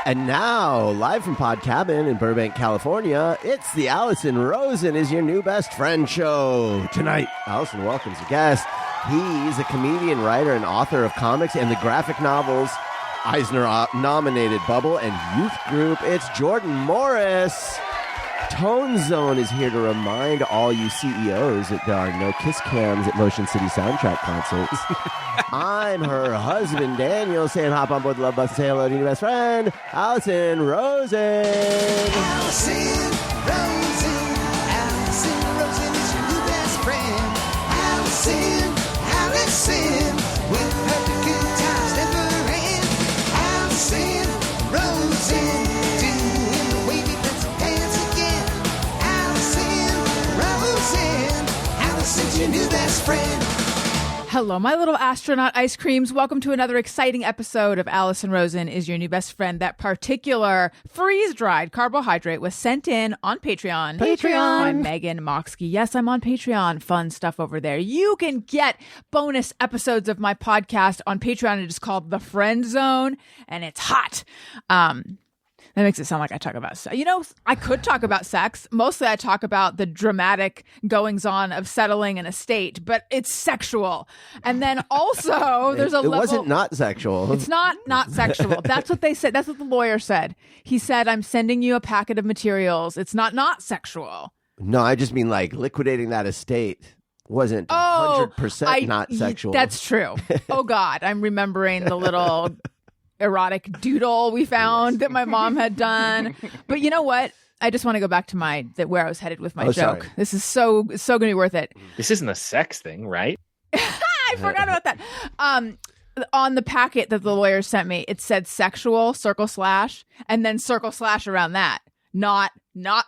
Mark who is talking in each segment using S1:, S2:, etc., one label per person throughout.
S1: And now, live from Pod Cabin in Burbank, California, it's the Allison Rosen is Your New Best Friend show. Tonight, Allison welcomes a guest. He's a comedian, writer, and author of comics and the graphic novels Eisner-nominated Bubble and Youth Group. It's Jordan Morris. Tone Zone is here to remind all you CEOs that there are no kiss cams at Motion City soundtrack concerts. I'm her husband, Daniel, saying hop on board the Love Bus and say hello to your best friend, Allison Rosen.
S2: Allison Rosen. Allison Rosen is your new best friend. Allison, with her good times never end. Allison Rosen, doing the wavy pencil dance again. Allison's your new best friend.
S3: Hello, my little astronaut ice creams. Welcome to another exciting episode of Allison Rosen is Your New Best Friend. That particular freeze-dried carbohydrate was sent in on Patreon. By Megan Moxkey. Yes, I'm on Patreon. Fun stuff over there. You can get bonus episodes of my podcast on Patreon. It is called The Friend Zone, and it's hot. That makes it sound like I talk about sex. You know, I could talk about sex. Mostly I talk about the dramatic goings-on of settling an estate, but it's sexual. And then also there's a level...
S1: It wasn't not sexual.
S3: It's not sexual. That's what they said. That's what the lawyer said. He said, I'm sending you a packet of materials. It's not sexual.
S1: No, I just mean like liquidating that estate wasn't 100% not sexual.
S3: That's true. Oh, God. I'm remembering the little... erotic doodle we found that my mom had done. But you know what? I just want to go back to where I was headed with my joke.
S1: Sorry.
S3: This is so going to be worth it.
S4: This isn't a sex thing, right?
S3: I forgot about that. On the packet that the lawyer sent me, it said sexual // and then / around that. Not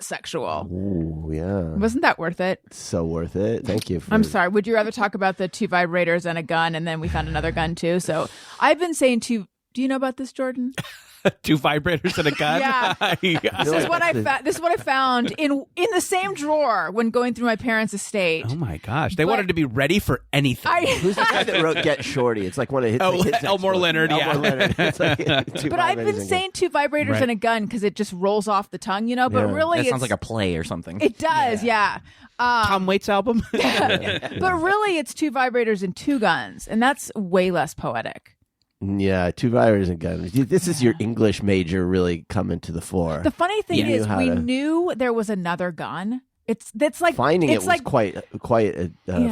S3: sexual.
S1: Ooh, yeah.
S3: Wasn't that worth it?
S1: So worth it. Thank you.
S3: I'm sorry. Would you rather talk about the 2 vibrators and a gun, and then we found another gun too? So I've been saying Do you know about this, Jordan?
S5: 2 vibrators and a gun?
S3: Yeah. This is what I found in the same drawer when going through my parents' estate.
S5: Oh my gosh. They wanted to be ready for anything.
S1: Who's the guy that wrote Get Shorty? It's like one of his
S5: Elmore Leonard, yeah.
S1: Elmore Leonard. It's like,
S3: but I've been saying 2 vibrators and a gun because it just rolls off the tongue, you know? But really,
S6: that sounds like a play or something.
S3: It does, yeah.
S5: Tom Waits album?
S3: But really, it's 2 vibrators and 2 guns, and that's way less poetic.
S1: Yeah, 2 vibrators and guns. This is your English major really coming to the fore.
S3: The funny thing is, we knew there was another gun. That's like
S1: finding
S3: it's
S1: it was
S3: like,
S1: quite a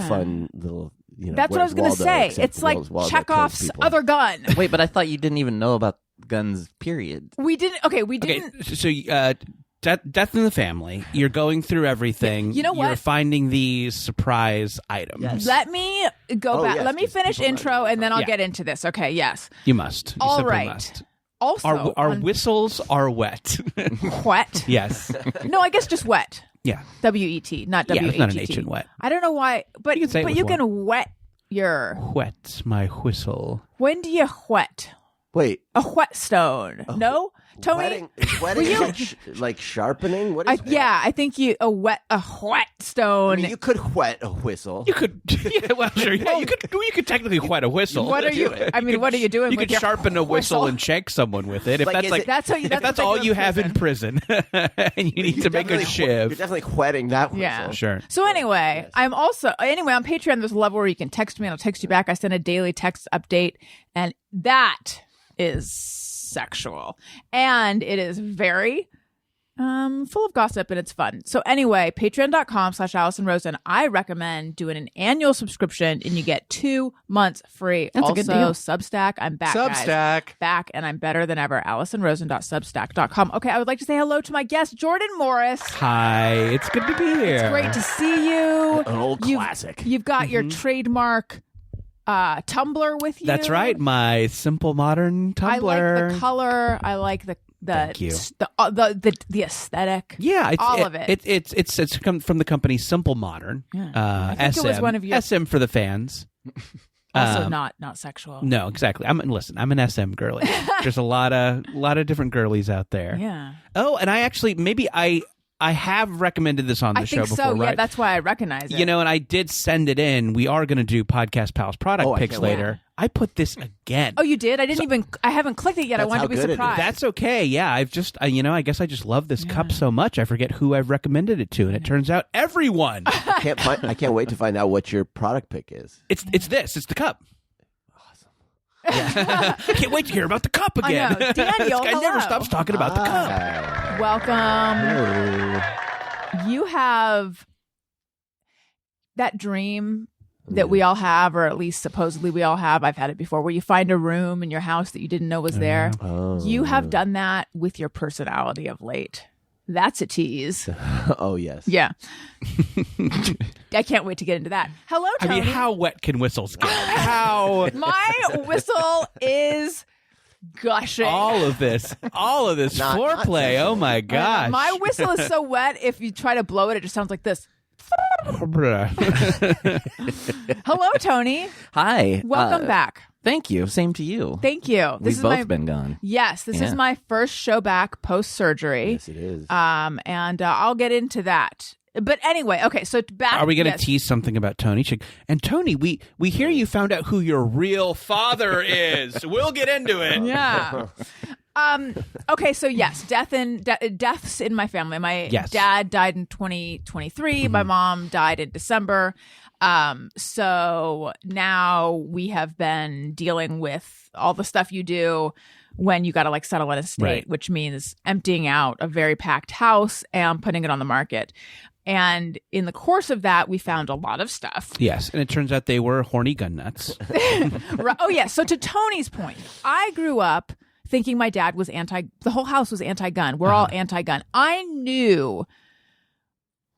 S1: fun little.
S3: That's what I was going to say. It's like Chekhov's other gun.
S6: Wait, but I thought you didn't even know about guns. Period.
S3: We didn't. Okay, we didn't.
S5: Okay, so Death in the Family. You're going through everything.
S3: You know what?
S5: You're finding these surprise items.
S1: Yes.
S3: Let me go back.
S1: Yes,
S3: Let me finish intro, and then I'll
S5: Yeah.
S3: get into this. Okay, yes.
S5: You must. You
S3: All
S5: simply
S3: right.
S5: must.
S3: Also,
S5: Our whistles are wet.
S3: wet.
S5: Yes.
S3: No, I guess just wet.
S5: Yeah.
S3: WET, not
S5: Yeah,
S3: WHET.
S5: it's not an H in wet.
S3: I don't know why, but
S5: You can say it with
S3: you
S5: one.
S3: can wet your.
S5: Wet my whistle.
S3: When do you wet?
S1: Wait,
S3: A whetstone? No, Tony.
S1: wetting like sharpening. What is?
S3: Yeah, I think a whetstone.
S1: I mean, you could whet a whistle.
S5: You could, yeah, well, sure. Yeah, you could technically whet a whistle.
S3: What are you? I mean, what are you doing?
S5: You
S3: with
S5: could
S3: your
S5: sharpen a whistle and shank someone with it. If
S1: Like,
S5: that's
S1: is
S5: if that's all you have in prison, and you need to make a
S1: You're
S5: shiv.
S1: definitely whetting that whistle.
S3: Yeah.
S5: Sure.
S3: So anyway, I'm also on Patreon. There's a level where you can text me, and I'll text you back. I send a daily text update, and that is sexual, and it is very full of gossip, and it's fun. So anyway, patreon.com/Allison Rosen. I recommend doing an annual subscription, and you get 2 months free.
S6: That's
S3: also,
S6: a good deal.
S3: Substack. I'm back, guys. Back, and I'm better than ever. AllisonRosen.substack.com. Okay, I would like to say hello to my guest, Jordan Morris.
S5: Hi, it's good to be here.
S3: It's great to see you.
S1: An old classic.
S3: You've got your trademark Tumblr with you.
S5: That's right, my simple modern Tumblr.
S3: I like the color. I like the
S5: Thank you.
S3: the aesthetic.
S5: Yeah,
S3: all of it.
S5: It's come from the company Simple Modern.
S3: I think
S5: SM.
S3: it was one of your
S5: SM for the fans.
S3: also not sexual.
S5: No, exactly. I'm an SM girly. There's a lot of different girlies out there.
S3: Yeah.
S5: Oh, and I have recommended this on the show
S3: think
S5: before,
S3: so.
S5: right?
S3: Yeah, that's why I recognize it.
S5: You know, and I did send it in. We are going to do Podcast Pals product picks later. I put this again.
S3: Oh, you did? I haven't clicked it yet. I
S1: That's
S3: wanted
S1: how
S3: to be
S1: good it is.
S3: surprised.
S5: That's okay. Yeah, I guess I just love this cup so much. I forget who I've recommended it to, and it turns out everyone.
S1: I can't wait to find out what your product pick is.
S5: It's the cup. Awesome. Yeah. I can't wait to hear about the cup again.
S3: I know. Daniel,
S5: This guy never
S3: hello.
S5: stops talking about the cup.
S3: Welcome.
S1: Hello.
S3: You have that dream that we all have, or at least supposedly we all have. I've had it before, where you find a room in your house that you didn't know was there.
S1: Oh.
S3: You have done that with your personality of late. That's a tease.
S1: Oh, yes.
S3: Yeah. I can't wait to get into that. Hello,
S5: I
S3: Tony.
S5: mean, how wet can whistles get? How
S3: My whistle is gushing.
S5: all of this
S1: Not
S5: foreplay. Oh my gosh.
S3: My whistle is so wet, if you try to blow it, it just sounds like this. Hello, Tony.
S6: Hi.
S3: Welcome back.
S6: Thank you. Same to you.
S3: Thank you. This
S6: We've
S3: is
S6: both
S3: my
S6: been gone.
S3: Yes, this is
S6: Yeah.
S3: my first show back post surgery.
S1: Yes, it is.
S3: And I'll get into that. But anyway, okay, so back.
S5: Are we going to
S3: yes.
S5: tease something about Tony? And Tony, we hear you found out who your real father is. We'll get into it.
S3: Yeah. Okay, so yes, deaths in my family. My
S5: Yes.
S3: dad died in 2023. My mom died in December. So now we have been dealing with all the stuff you do when you got to like settle an estate,
S5: Right.
S3: which means emptying out a very packed house and putting it on the market. And in the course of that, we found a lot of stuff.
S5: Yes, and it turns out they were horny gun nuts.
S3: Right. Oh, yeah. So to Tony's point, I grew up thinking my dad was the whole house was anti-gun. We're all anti-gun. I knew,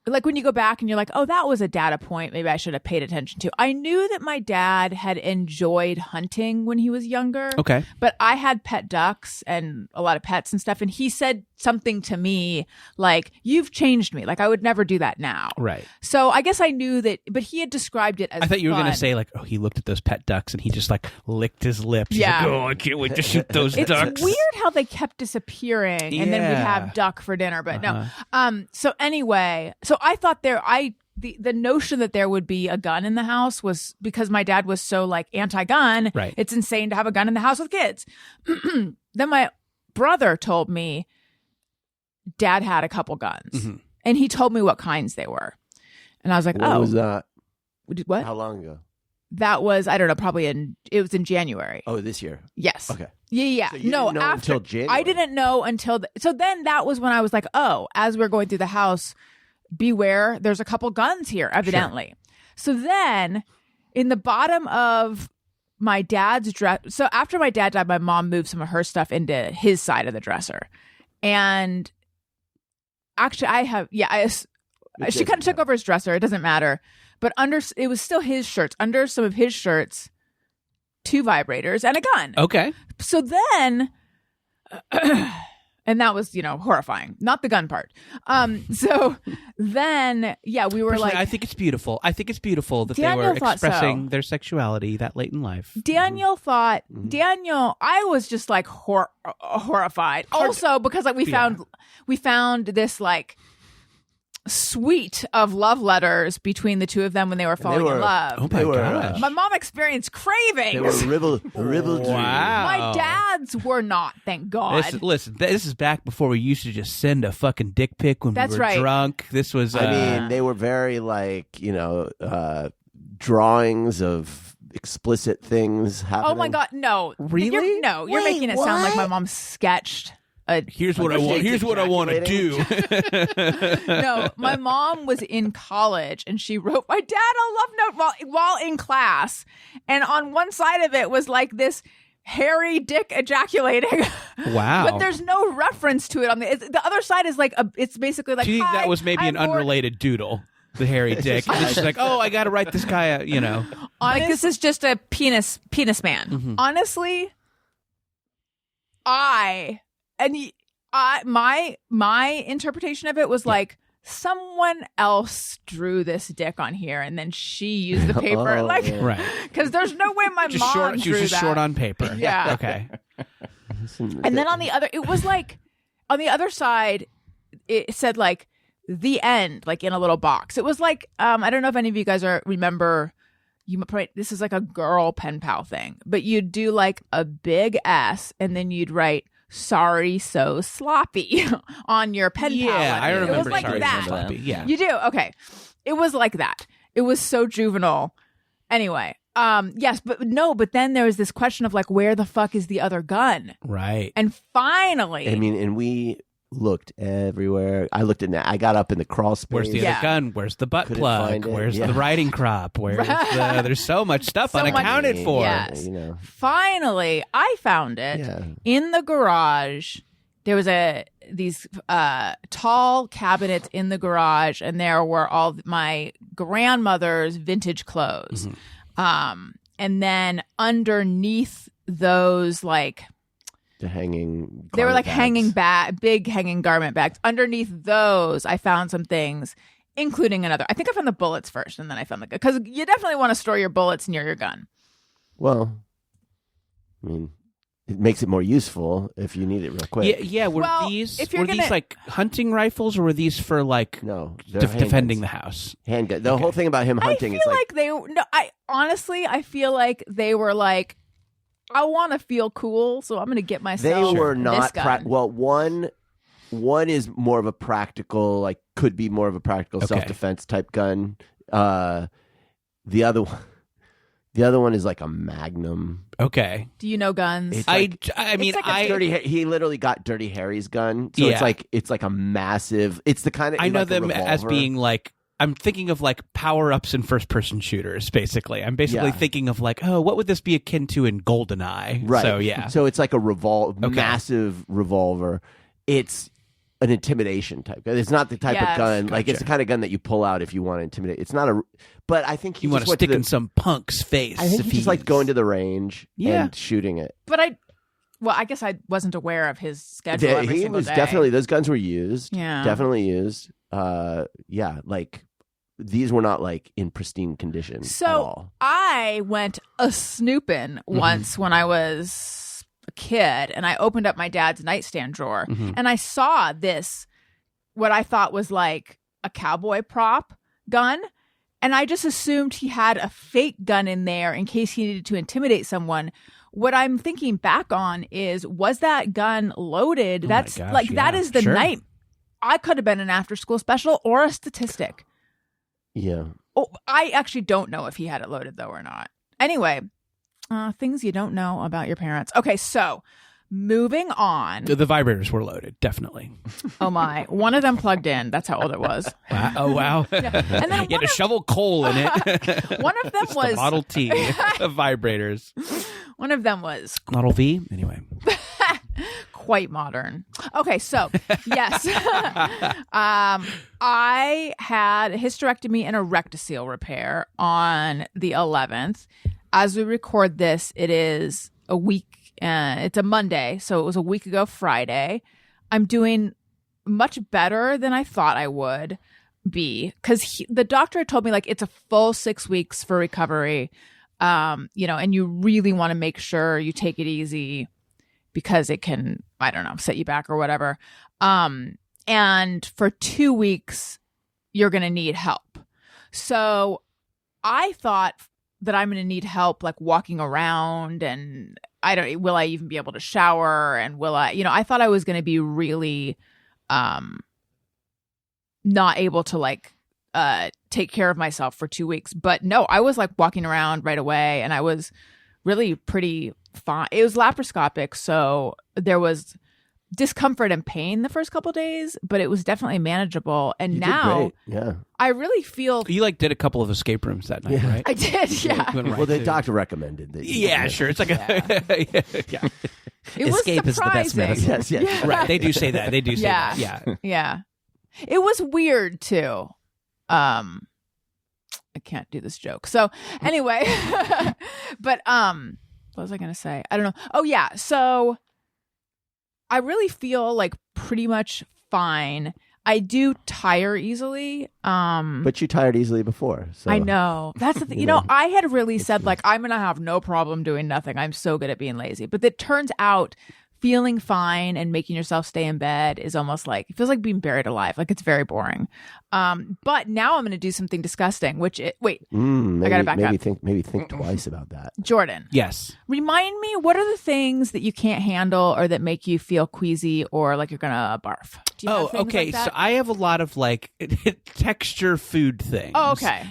S3: like when you go back and you're like, oh, that was a data point maybe I should have paid attention to. I knew that my dad had enjoyed hunting when he was younger.
S5: Okay.
S3: But I had pet ducks and a lot of pets and stuff. And he said something to me like, you've changed me. Like I would never do that now.
S5: Right.
S3: So I guess I knew that, but he had described it as
S5: I thought you were going to
S3: fun.
S5: say like, oh, he looked at those pet ducks and he just like licked his lips. He's
S3: Yeah.
S5: like, oh, I can't wait to shoot those
S3: It's
S5: ducks.
S3: weird how they kept disappearing and then we'd
S5: Yeah.
S3: have duck for dinner, but no. So anyway, so I thought the notion that there would be a gun in the house was because my dad was so like anti-gun.
S5: Right.
S3: It's insane to have a gun in the house with kids. Then my brother told me dad had a couple guns and he told me what kinds they were. And I was like,
S1: What
S3: oh,
S1: was that?
S3: what?
S1: How long ago?
S3: That was, I don't know, it was in January.
S1: Oh, this year.
S3: Yes.
S1: Okay.
S3: Yeah.
S1: So you
S3: No,
S1: didn't know
S3: after
S1: until January.
S3: I didn't know until so then that was when I was like, oh, as we're going through the house, beware, there's a couple guns here, evidently. So then in the bottom of my dad's dress, so after my dad died, my mom moved some of her stuff into his side of the dresser. And actually she kind of took over his dresser. It doesn't matter. But it was still his shirts. Under some of his shirts, 2 vibrators and a gun.
S5: Okay.
S3: So then, and that was, horrifying. Not the gun part. So then, yeah, we were
S5: Personally,
S3: like,
S5: I think it's beautiful. I think it's beautiful that they
S3: Daniel
S5: were
S3: thought
S5: expressing
S3: so.
S5: their sexuality that late in life.
S3: Daniel thought, I was just like horrified. Also, because like we found this like suite of love letters between the two of them when they were falling in love.
S5: Oh my gosh.
S3: My mom experienced cravings.
S1: They were ribaldry.
S5: Wow.
S3: My dad's were not, thank God.
S5: Listen, this is back before we used to just send a fucking dick pic when
S3: That's
S5: we were
S3: right.
S5: drunk. This was
S1: I mean, they were very like, drawings of explicit things happening.
S3: Oh my God, no.
S5: Really?
S3: You're
S1: Wait,
S3: making it sound like
S1: what?
S3: my mom sketched a
S5: here's what I want. Here's what I want to do.
S3: No, my mom was in college and she wrote my dad a love note while in class. And on one side of it was like this hairy dick ejaculating.
S5: Wow.
S3: But there's no reference to it on the other side is like it's basically like,
S5: Do you think
S3: "Hi,
S5: that was maybe
S3: I'm
S5: an
S3: bored."
S5: unrelated doodle? The hairy dick. And she's like, oh, I got to write this guy a,
S3: Like this is just a penis man. Honestly, my interpretation of it was like someone else drew this dick on here and then she used the paper
S1: Oh,
S3: like
S1: yeah.
S5: Right.
S3: because there's no way my
S5: Just
S3: mom
S5: short. She
S3: drew
S5: was just
S3: that.
S5: short on paper.
S3: Yeah.
S5: Okay.
S3: And then on the other, it was like on the other side, it said like the end, like in a little box. It was like I don't know if any of you guys remember this is like a girl pen pal thing, but you'd do like a big S and then you'd write "sorry so sloppy" on your pen pal.
S5: Yeah, I remember.
S3: It was like
S6: Sorry,
S3: that.
S6: remember that.
S5: Yeah.
S3: You do? Okay. It was like that. It was so juvenile. Anyway, yes, but then there was this question of like, where the fuck is the other gun?
S5: Right.
S3: And finally,
S1: I mean, and we looked everywhere. I looked in that. I got up in the crawl space.
S5: Where's the
S3: Yeah.
S5: other gun? Where's the butt
S1: Couldn't
S5: plug?
S1: find it.
S5: Where's
S1: Yeah.
S5: the riding crop? Where's there's so much stuff
S3: So much-
S5: unaccounted for.
S3: Yes.
S1: You know.
S3: finally, I found it
S1: Yeah.
S3: in the garage. There was these tall cabinets in the garage, and there were all my grandmother's vintage clothes. And then underneath those, like,
S1: The hanging.
S3: they were like
S1: garment bags.
S3: big hanging garment bags. Underneath those, I found some things, including another. I think I found the bullets first, and then I found the gun, because you definitely want to store your bullets near your gun.
S1: Well, I mean, it makes it more useful if you need it real quick.
S5: Yeah. Were
S3: Well,
S5: these
S3: if you're
S5: these
S3: gonna-
S5: like hunting rifles, or were these for like
S1: No, they're
S5: defending
S1: handguns.
S5: the house?
S1: Handgun. The whole thing about him hunting
S3: I
S1: is
S3: feel
S1: like,
S3: I feel like they were like, I want to feel cool, so I'm going to get
S1: they
S3: myself
S1: were
S3: this
S1: not.
S3: gun.
S1: Well, one is more of a practical, like could be more of a practical
S5: Okay.
S1: self-defense type gun. The other one is like a Magnum.
S5: Okay.
S3: Do you know guns?
S1: It's like-
S5: I mean,
S3: like a
S1: He literally got Dirty Harry's gun, so
S5: Yeah.
S1: it's like a massive. It's the kind of
S5: I know
S1: like a
S5: them as
S1: revolver.
S5: being like, I'm thinking of like power ups in first person shooters. Basically, I'm basically
S1: Yeah.
S5: thinking of like, oh, what would this be akin to in GoldenEye?
S1: Right.
S5: So yeah.
S1: So it's like a
S5: Okay.
S1: massive revolver. It's an intimidation type gun. It's not the type
S3: Yes.
S1: of gun like it's
S5: Gotcha.
S1: the kind of gun that you pull out if you want to intimidate. It's not a. But I think he
S5: you want
S1: just
S5: to
S1: went
S5: stick
S1: to
S5: in some punk's face.
S1: I think
S5: if
S1: he just liked going to the range
S5: Yeah.
S1: and shooting it.
S3: But I guess I wasn't aware of his schedule every
S1: He
S3: single
S1: was
S3: day.
S1: definitely those guns were used.
S3: Yeah.
S1: Definitely used. Yeah, like these were not like in pristine condition at
S3: So
S1: all.
S3: I went a snooping once when I was a kid, and I opened up my dad's nightstand drawer, and I saw this, what I thought was like a cowboy prop gun. And I just assumed he had a fake gun in there in case he needed to intimidate someone. What I'm thinking back on is, was that gun loaded?
S5: Oh my
S3: That's
S5: gosh,
S3: like, that
S5: yeah.
S3: is the
S5: Sure.
S3: night. I could have been an after school special or a statistic.
S1: Yeah.
S3: Oh, I actually don't know if he had it loaded though or not. Anyway, things you don't know about your parents. Okay, so moving on.
S5: The vibrators were loaded, definitely.
S3: Oh my, one of them plugged in. That's how old it was.
S5: Wow. Oh wow!
S3: And then
S5: You had to shovel coal in it.
S3: one of them
S5: It's the
S3: was
S5: Model T of vibrators.
S3: one of them was
S5: Model V. Anyway,
S3: quite modern. Okay, so yes, I had a hysterectomy and a rectocele repair on the 11th. As we record this, it is a week. It's a Monday, so it was a week ago Friday. I'm doing much better than I thought I would be, because the doctor told me like it's a full 6 weeks for recovery. And you really want to make sure you take it easy, because it can, I don't know, set you back or whatever. And for 2 weeks, you're going to need help. So I thought that I'm going to need help, like walking around, and will I even be able to shower? And will I, I thought I was going to be really, not able to like, take care of myself for 2 weeks. But no, I was like walking around right away, and I was really pretty fine. It was laparoscopic, so there was discomfort and pain the first couple days, but it was definitely manageable. And
S1: You did
S3: now
S1: great. Yeah.
S3: I really feel
S5: you like did a couple of escape rooms that night,
S1: Yeah.
S5: right?
S3: I did. Yeah,
S5: Went right
S1: Well, the
S5: to-
S1: doctor recommended that.
S5: Yeah, sure. It's like a yeah.
S3: it was
S6: Escape is the best
S3: surprising.
S6: medicine.
S1: Yes, yes.
S5: Right. They do say that. They do say
S3: Yeah.
S5: that. Yeah.
S3: Yeah, it was weird too. I can't do this joke. So anyway, but what was I going to say? I don't know. Oh yeah. So I really feel like pretty much fine. I do tire easily.
S1: But you tired easily before. So
S3: I know. That's the thing.
S1: You
S3: You know,
S1: know,
S3: I had really said like, I'm going to have no problem doing nothing. I'm so good at being lazy. But it turns out feeling fine and making yourself stay in bed is almost like, it feels like being buried alive. Like it's very boring. But now I'm going to do something disgusting, I got to back up.
S1: Maybe think twice about that.
S3: Jordan.
S5: Yes.
S3: Remind me, what are the things that you can't handle or that make you feel queasy or like you're going to barf? Do you have things
S5: okay.
S3: like that?
S5: So I have a lot of like texture food things.
S3: Oh, okay.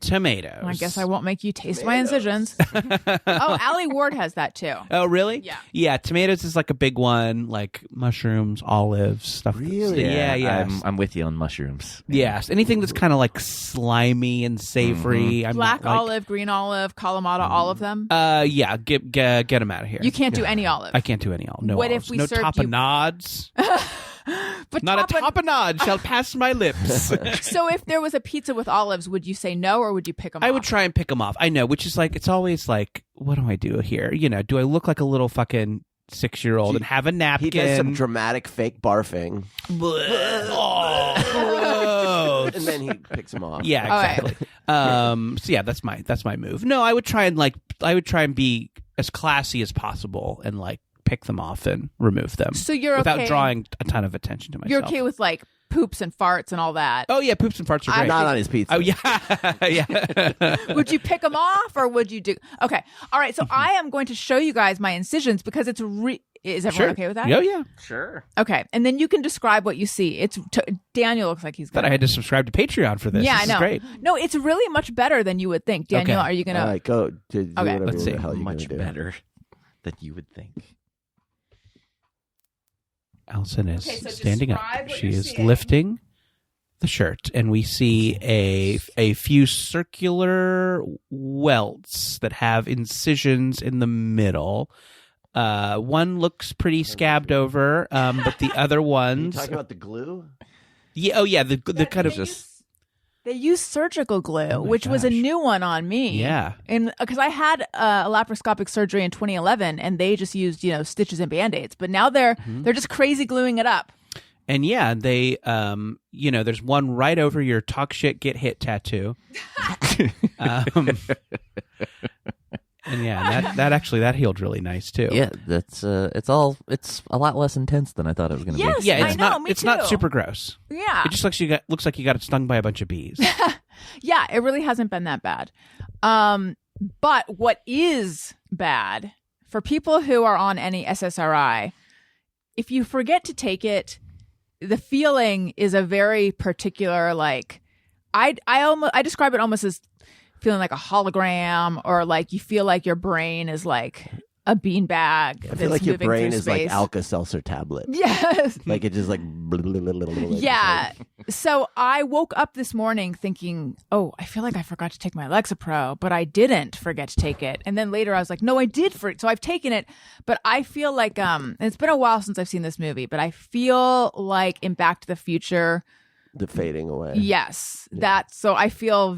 S5: Tomatoes.
S3: I guess I won't make you taste my incisions. Oh, Allie Ward has that too.
S5: Oh, really?
S3: Yeah.
S5: Yeah, tomatoes is like a big one, like mushrooms, olives, stuff.
S1: Really?
S5: Yeah.
S6: I'm with you on mushrooms.
S5: Yes. Anything that's kind of like slimy and savory. I'm
S3: Black
S5: not, like,
S3: olive, green olive, Kalamata, all of them.
S5: Yeah, get them out of here.
S3: You can't do any olive.
S5: I can't do any olive. No
S3: What if
S5: olives.
S3: we
S5: no
S3: served you-
S5: tapenades.
S3: But
S5: Not a tapenade shall pass my lips.
S3: So if there was a pizza with olives, would you say no or would you pick them off?
S5: I would try and pick them off. I know, which is like, it's always like, what do I do here? You know, do I look like a little fucking 6-year-old and have a napkin?
S1: He does some dramatic fake barfing,
S5: Oh, gross.
S1: and then he picks them off.
S5: Yeah, exactly. So yeah, that's my move. No, I would try and be as classy as possible and like pick them off and remove them.
S3: So you're
S5: without
S3: okay.
S5: drawing a ton of attention to myself.
S3: You're okay with like poops and farts and all that.
S5: Oh yeah, poops and farts are great.
S1: Not on his pizza.
S5: Oh yeah, yeah.
S3: Would you pick them off or would you do? Okay. All right. So I am going to show you guys my incisions because it's is everyone
S5: Sure.
S3: okay with that?
S5: Oh yeah.
S6: Sure.
S3: Okay. And then you can describe what you see. Daniel looks like he's
S5: But
S3: good.
S5: I had to subscribe to Patreon for this.
S3: Yeah,
S5: This
S3: I know.
S5: is great.
S3: No, it's really much better than you would think. Daniel,
S5: Okay.
S3: are you going to?
S1: All right, go. Do whatever
S5: let's see.
S1: the hell you're
S6: Much
S1: gonna do.
S6: better than you would think.
S5: Allison is
S3: Okay, so
S5: standing up.
S3: describe what
S5: She
S3: you're
S5: is
S3: seeing.
S5: lifting the shirt, and we see a few circular welts that have incisions in the middle. One looks pretty scabbed over, but the other
S1: Are you
S5: ones,
S1: talking about the glue?
S5: yeah, oh yeah, the kind of
S3: They use surgical glue,
S5: Oh my
S3: which was a
S5: gosh.
S3: new one on me.
S5: Yeah.
S3: And because I had a laparoscopic surgery in 2011, and they just used stitches and band-aids, but now they're just crazy gluing it up.
S5: And yeah, they, there's one right over your talk shit, get hit tattoo. And yeah, that healed really nice too.
S6: Yeah, that's it's a lot less intense than I thought it was going to
S3: Yes.
S6: be.
S5: Yeah,
S3: I
S5: it's
S3: know,
S5: not.
S3: me
S5: It's not
S3: too.
S5: super gross.
S3: Yeah,
S5: It just looks like you got stung by a bunch of bees.
S3: yeah, it really hasn't been that bad. But what is bad for people who are on any SSRI, if you forget to take it, the feeling is a very particular, like, I describe it almost as feeling like a hologram, or like you feel like your brain is like a beanbag.
S1: I feel like your brain is like Alka-Seltzer tablet.
S3: Yes.
S1: Like it just like.
S3: Yeah. So I woke up this morning thinking, oh, I feel like I forgot to take my Lexapro, but I didn't forget to take it. And then later I was like, no, I did. So I've taken it, but I feel like, and it's been a while since I've seen this movie, but I feel like in Back to the Future.
S1: The fading away.
S3: Yes. So I feel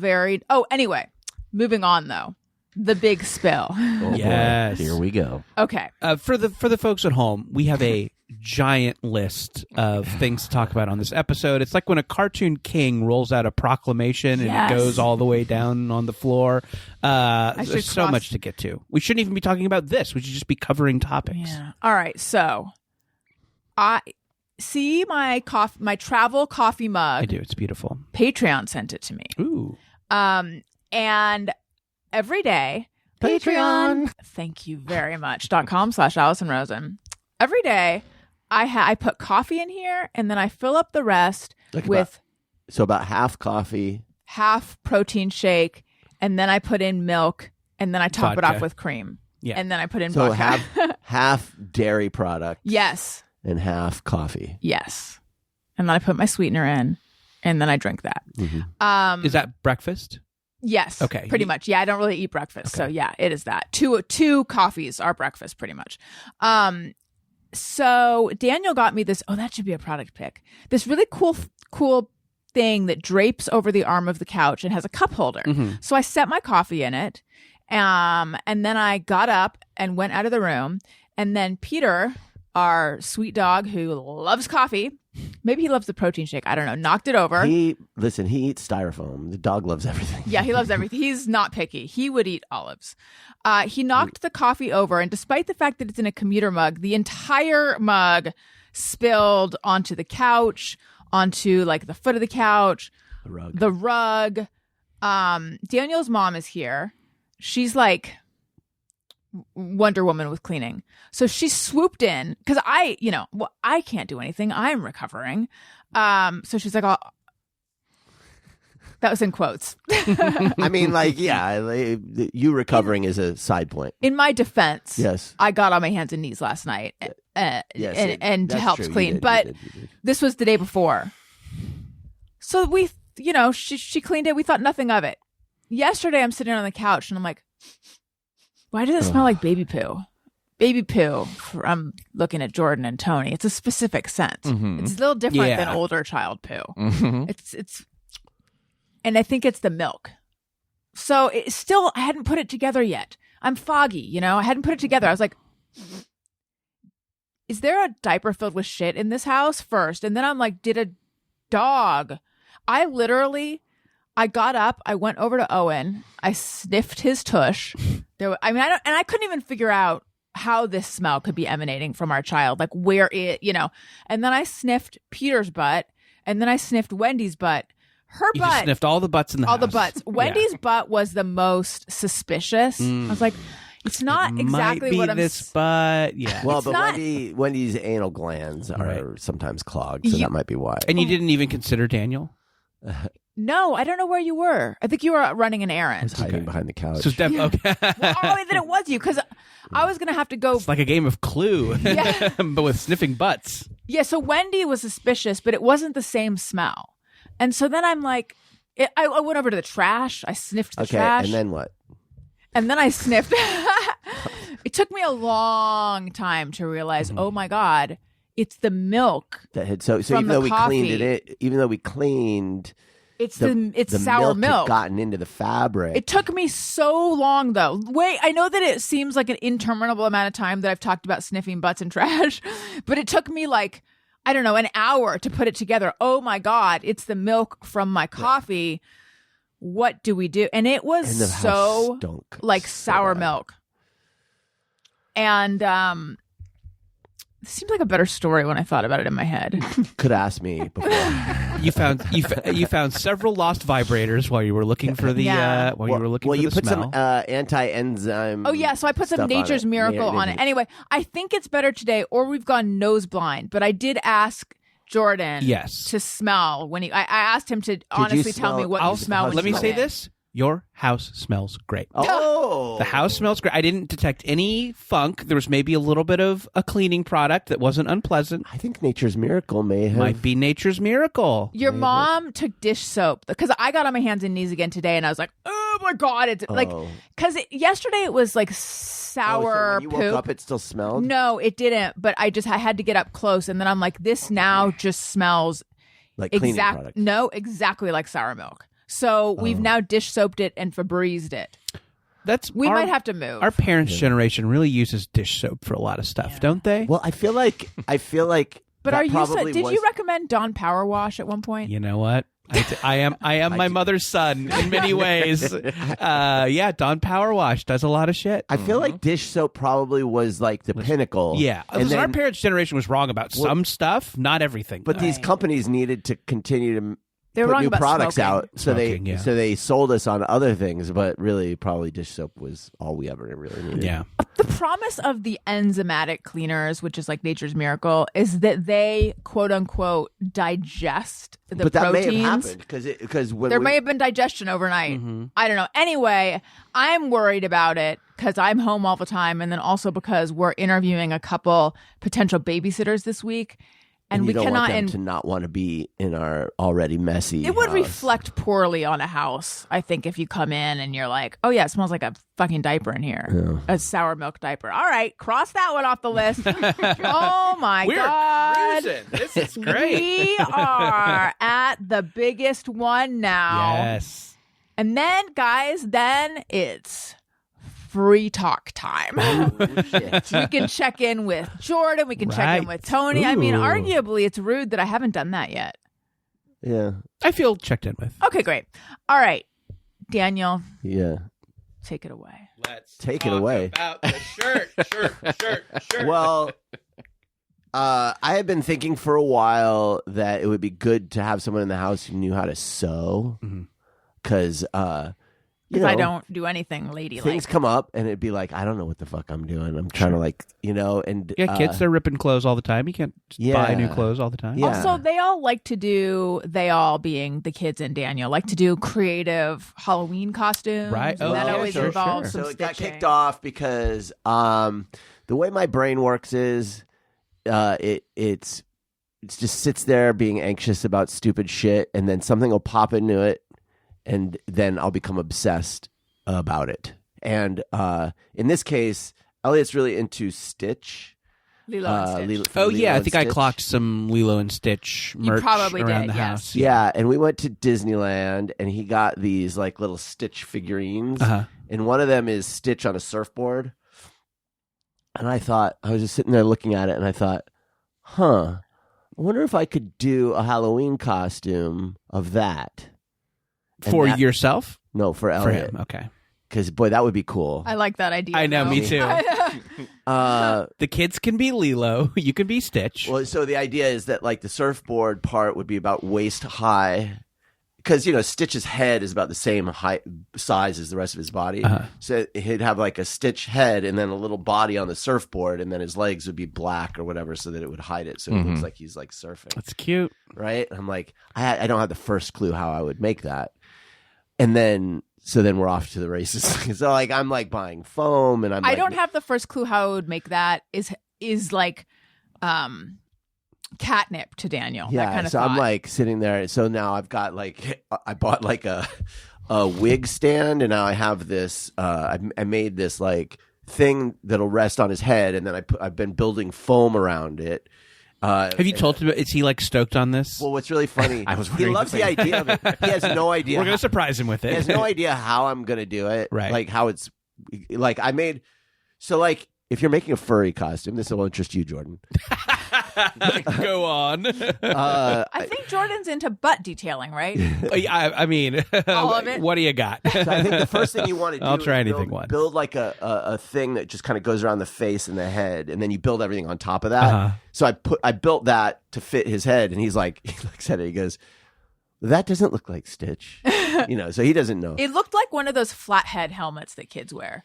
S3: anyway, moving on though. The big spill.
S1: Oh, boy.
S5: Yes.
S6: Here we go.
S3: Okay.
S5: For the folks at home, we have a giant list of things to talk about on this episode. It's like when a cartoon king rolls out a proclamation and
S3: Yes.
S5: it goes all the way down on the floor.
S3: should
S5: There's so
S3: cross-
S5: much to get to. We shouldn't even be talking about this. We should just be covering topics.
S3: Yeah. All right. So I see my travel coffee mug.
S5: I do. It's beautiful.
S3: Patreon sent it to me.
S5: Ooh.
S3: And every day,
S1: Patreon.
S3: Thank you very much. .com/Allison Rosen. Every day, I put coffee in here, and then I fill up the rest
S1: Like
S3: with
S1: So about half coffee.
S3: half protein shake, and then I put in milk, and then I top it
S5: Vodka.
S3: off with cream.
S5: Yeah.
S3: And then I put in
S1: So
S3: vodka.
S1: half dairy product
S3: Yes.
S1: and half coffee.
S3: Yes. And then I put my sweetener in, and then I drink that.
S5: Is that breakfast?
S3: Yes.
S5: Okay.
S3: Pretty much. Yeah, I don't really eat breakfast. So yeah, it is that. Two coffees are breakfast pretty much. So Daniel got me this, that should be a product pick. This really cool thing that drapes over the arm of the couch and has a cup holder. So I set my coffee in it. And then I got up and went out of the room. And then Peter, our sweet dog who loves coffee. Maybe he loves the protein shake. I don't know. Knocked it over.
S1: He eats styrofoam. The dog loves everything.
S3: Yeah, he loves everything. He's not picky. He would eat olives. He knocked the coffee over, and despite the fact that it's in a commuter mug, the entire mug spilled onto the couch, onto like the foot of the couch, the rug. Daniel's mom is here. She's like Wonder Woman with cleaning. So she swooped in because I can't do anything. I'm recovering. So she's like, oh, that was in quotes.
S1: I mean, like, yeah, you recovering is a side point.
S3: In my defense,
S1: Yes.
S3: I got on my hands and knees last night and
S1: that's
S3: helped
S1: true. You
S3: clean.
S1: did,
S3: But
S1: you did.
S3: this was the day before. So we, she cleaned it. We thought nothing of it. Yesterday, I'm sitting on the couch and I'm like, why does it smell like baby poo? Baby poo. I'm looking at Jordan and Tony. It's a specific scent.
S6: Mhm.
S3: It's a little different
S5: Yeah.
S3: than older child poo.
S6: Mhm.
S3: It's, and I think it's the milk. So it still, I hadn't put it together yet. I'm foggy, I hadn't put it together. I was like, is there a diaper filled with shit in this house first? And then I'm like, did a dog? I got up, I went over to Owen, I sniffed his tush. I couldn't even figure out how this smell could be emanating from our child, like where and then I sniffed Peter's butt, and then I sniffed Wendy's butt. Her
S5: You
S3: butt,
S5: just sniffed all the butts in the house.
S3: all the butts. Wendy's butt was the most suspicious. I was like, it's not exactly
S5: Might be
S3: what I'm.
S5: this butt. Yeah.
S1: Well,
S3: It's
S1: but
S3: not-
S1: Wendy's anal glands are
S5: Right.
S1: sometimes clogged, so that might be why.
S5: And you didn't even consider Daniel?
S3: No, I don't know where you were. I think you were running an
S1: I
S3: errand.
S1: was hiding behind the couch.
S5: So it's okay.
S3: Then it was you, because I was gonna have to go.
S5: It's like a game of Clue,
S3: Yeah.
S5: but with sniffing butts.
S3: Yeah, so Wendy was suspicious, but it wasn't the same smell. And so then I'm like, I went over to the trash. I sniffed the
S1: Okay,
S3: trash.
S1: and then what?
S3: And then I sniffed. It took me a long time to realize, oh my God, it's the milk.
S1: That had so
S3: From
S1: even
S3: the
S1: though we cleaned
S3: coffee.
S1: it, even though we cleaned,
S3: It's
S1: the
S3: sour
S1: milk had gotten into the fabric.
S3: It took me so long, though. Wait, I know that it seems like an interminable amount of time that I've talked about sniffing butts and trash, but it took me like, I don't know, an hour to put it together. Oh my God, it's the milk from my coffee. What do we do? And it was
S1: And the house
S3: so
S1: stunk
S3: like
S1: so
S3: sour
S1: bad.
S3: milk. And it seemed like a better story when I thought about it in my head.
S1: Could ask me before.
S5: You found several lost vibrators while you were looking for the
S3: Yeah.
S5: you were looking
S1: well,
S5: for
S1: you
S5: the
S1: put
S5: smell.
S1: some anti-enzyme.
S3: Oh yeah, so I put some
S1: stuff on
S3: Nature's
S1: it.
S3: Miracle
S1: Yeah,
S3: on it. Anyway, I think it's better today, or we've gone nose blind. But I did ask Jordan,
S5: Yes.
S3: to smell when I asked him to honestly tell me
S1: smell-
S3: what
S1: I'll-
S3: you smell. when
S5: Let
S3: you
S5: me
S3: come
S5: say
S3: in.
S5: this: your house smells great.
S1: Oh,
S5: The house smells great. I didn't detect any funk. There was maybe a little bit of a cleaning product that wasn't unpleasant.
S1: I think Nature's Miracle may have.
S5: Might be Nature's Miracle.
S3: Your mom took dish soap because I got on my hands and knees again today, and I was like, "Oh my God!" It's like
S1: Oh.
S3: because yesterday it was like
S1: Oh,
S3: sour
S1: so when you
S3: poop.
S1: woke up, it still smelled.
S3: No, it didn't. But I had to get up close, and then I'm like, this now just smells
S1: Like cleaning product.
S3: exactly like sour milk. So we've now dish soaped it and Febrezed it. We might have to move.
S5: Our parents' generation really uses dish soap for a lot of stuff, don't they?
S1: Well, I feel like.
S3: But
S1: that
S3: are you?
S1: probably
S3: Did
S1: was-
S3: you recommend Dawn Power Wash at one point?
S5: You know what? I am my mother's son in many ways. Yeah, Dawn Power Wash does a lot of shit.
S1: I feel like dish soap probably was like the pinnacle.
S5: Yeah,
S1: and
S5: listen, our
S1: then,
S5: parents' generation was wrong about some stuff, not everything.
S1: but these companies needed to continue to
S3: They were
S1: put
S3: wrong
S1: new
S3: about
S1: products
S3: smoking.
S1: out, so
S5: Smoking, yeah.
S1: they sold us on other things. But really, probably dish soap was all we ever really needed.
S5: Yeah,
S3: The promise of the enzymatic cleaners, which is like Nature's Miracle, is that they quote unquote digest the
S1: but that
S3: proteins.
S1: may have happened because when
S3: There
S1: we,
S3: may have been digestion overnight. I don't know. Anyway, I'm worried about it because I'm home all the time, and then also because we're interviewing a couple potential babysitters this week, and
S1: you
S3: we
S1: don't
S3: cannot.
S1: want them to not want to be in our already messy.
S3: It would
S1: house.
S3: reflect poorly on a house, I think, if you come in and you're like, "Oh yeah, it smells like a fucking diaper in here, a sour milk diaper." All right, cross that one off the list. Oh my
S5: we're
S3: God.
S5: cruising. This is great.
S3: We are at the biggest one now.
S5: Yes.
S3: And then, guys, then it's free talk time. We can check in with Jordan. We can check in
S5: Right.
S3: with Tony. I mean,
S5: Ooh.
S3: arguably, it's rude that I haven't done that yet.
S1: Yeah.
S5: I feel checked in with.
S3: Okay, great. All right, Daniel,
S1: Yeah.
S3: take it away.
S5: Let's
S1: Take it away.
S5: about the shirt.
S1: Well, I had been thinking for a while that it would be good to have someone in the house who knew how to sew.
S5: Mhm.
S1: Because,
S3: Because I don't do anything ladylike.
S1: things come up and it'd be like, I don't know what the fuck I'm doing. I'm trying to like, and
S5: Yeah, kids, they're ripping clothes all the time. You can't just buy new clothes all the time.
S1: Yeah.
S3: Also, they all like to do, they all being the kids and Daniel, like to do creative Halloween costumes.
S5: Right.
S3: And
S5: Oh,
S3: that
S5: yeah,
S3: always
S5: sure,
S3: involves
S5: sure.
S3: some
S1: So it got
S3: stitching.
S1: kicked off because the way my brain works is it just sits there being anxious about stupid shit, and then something will pop into it, and then I'll become obsessed about it. And in this case, Elliot's really into Stitch.
S3: Lilo and Stitch.
S5: Oh,
S1: Lilo
S5: yeah. I
S1: and
S5: think I
S1: Stitch.
S5: clocked some Lilo and Stitch merch
S3: probably
S5: around
S3: did,
S5: the
S3: yes.
S5: house.
S1: Yeah, and we went to Disneyland, and he got these like little Stitch figurines,
S5: Uh-huh.
S1: and one of them is Stitch on a surfboard. And I was just sitting there looking at it, and I thought, I wonder if I could do a Halloween costume of that. And
S5: For
S1: that-
S5: yourself?
S1: No, for
S5: For
S1: Elliot.
S5: him. Okay.
S1: Because, boy, that would be cool.
S3: I like that idea.
S5: I know,
S3: though.
S5: me too. The kids can be Lilo. You can be Stitch.
S1: Well, so the idea is that like the surfboard part would be about waist high, because Stitch's head is about the same height size as the rest of his body.
S5: Uh-huh.
S1: So he'd have like a Stitch head and then a little body on the surfboard, and then his legs would be black or whatever, so that it would hide it, so it looks like he's like surfing,
S5: That's cute.
S1: right? I'm like, I don't have the first clue how I would make that, and then we're off to the races. So like I'm like buying foam, and
S3: I don't have the first clue how I would make that is like catnip to Daniel.
S1: Yeah,
S3: that kind of
S1: so
S3: thought.
S1: I'm like sitting there. So now I've got like I bought like a wig stand, and now I have this. I made this like thing that'll rest on his head, and then I've been building foam around it.
S5: Have you told him? Is he like stoked on this?
S1: Well, what's really funny,
S5: I was
S1: he
S5: wondering
S1: loves
S5: the
S1: the
S5: same.
S1: idea of it. He has no idea.
S5: We're going to surprise him with
S1: He has
S5: it.
S1: no idea how I'm gonna do it.
S5: Right.
S1: Like how it's like I made. So like if you're making a furry costume, this will interest you, Jordan.
S5: Go on.
S3: I think Jordan's into butt detailing, right?
S5: I mean,
S3: All of it?
S5: what do you got?
S1: So I think the first thing you want to do
S5: I'll
S1: is
S5: try anything once.
S1: build like a thing that just kind of goes around the face and the head, and then you build everything on top of that.
S5: Uh-huh.
S1: So I built that to fit his head, and he looks at it, he goes, that doesn't look like Stitch. So he doesn't know.
S3: It looked like one of those flathead helmets that kids wear.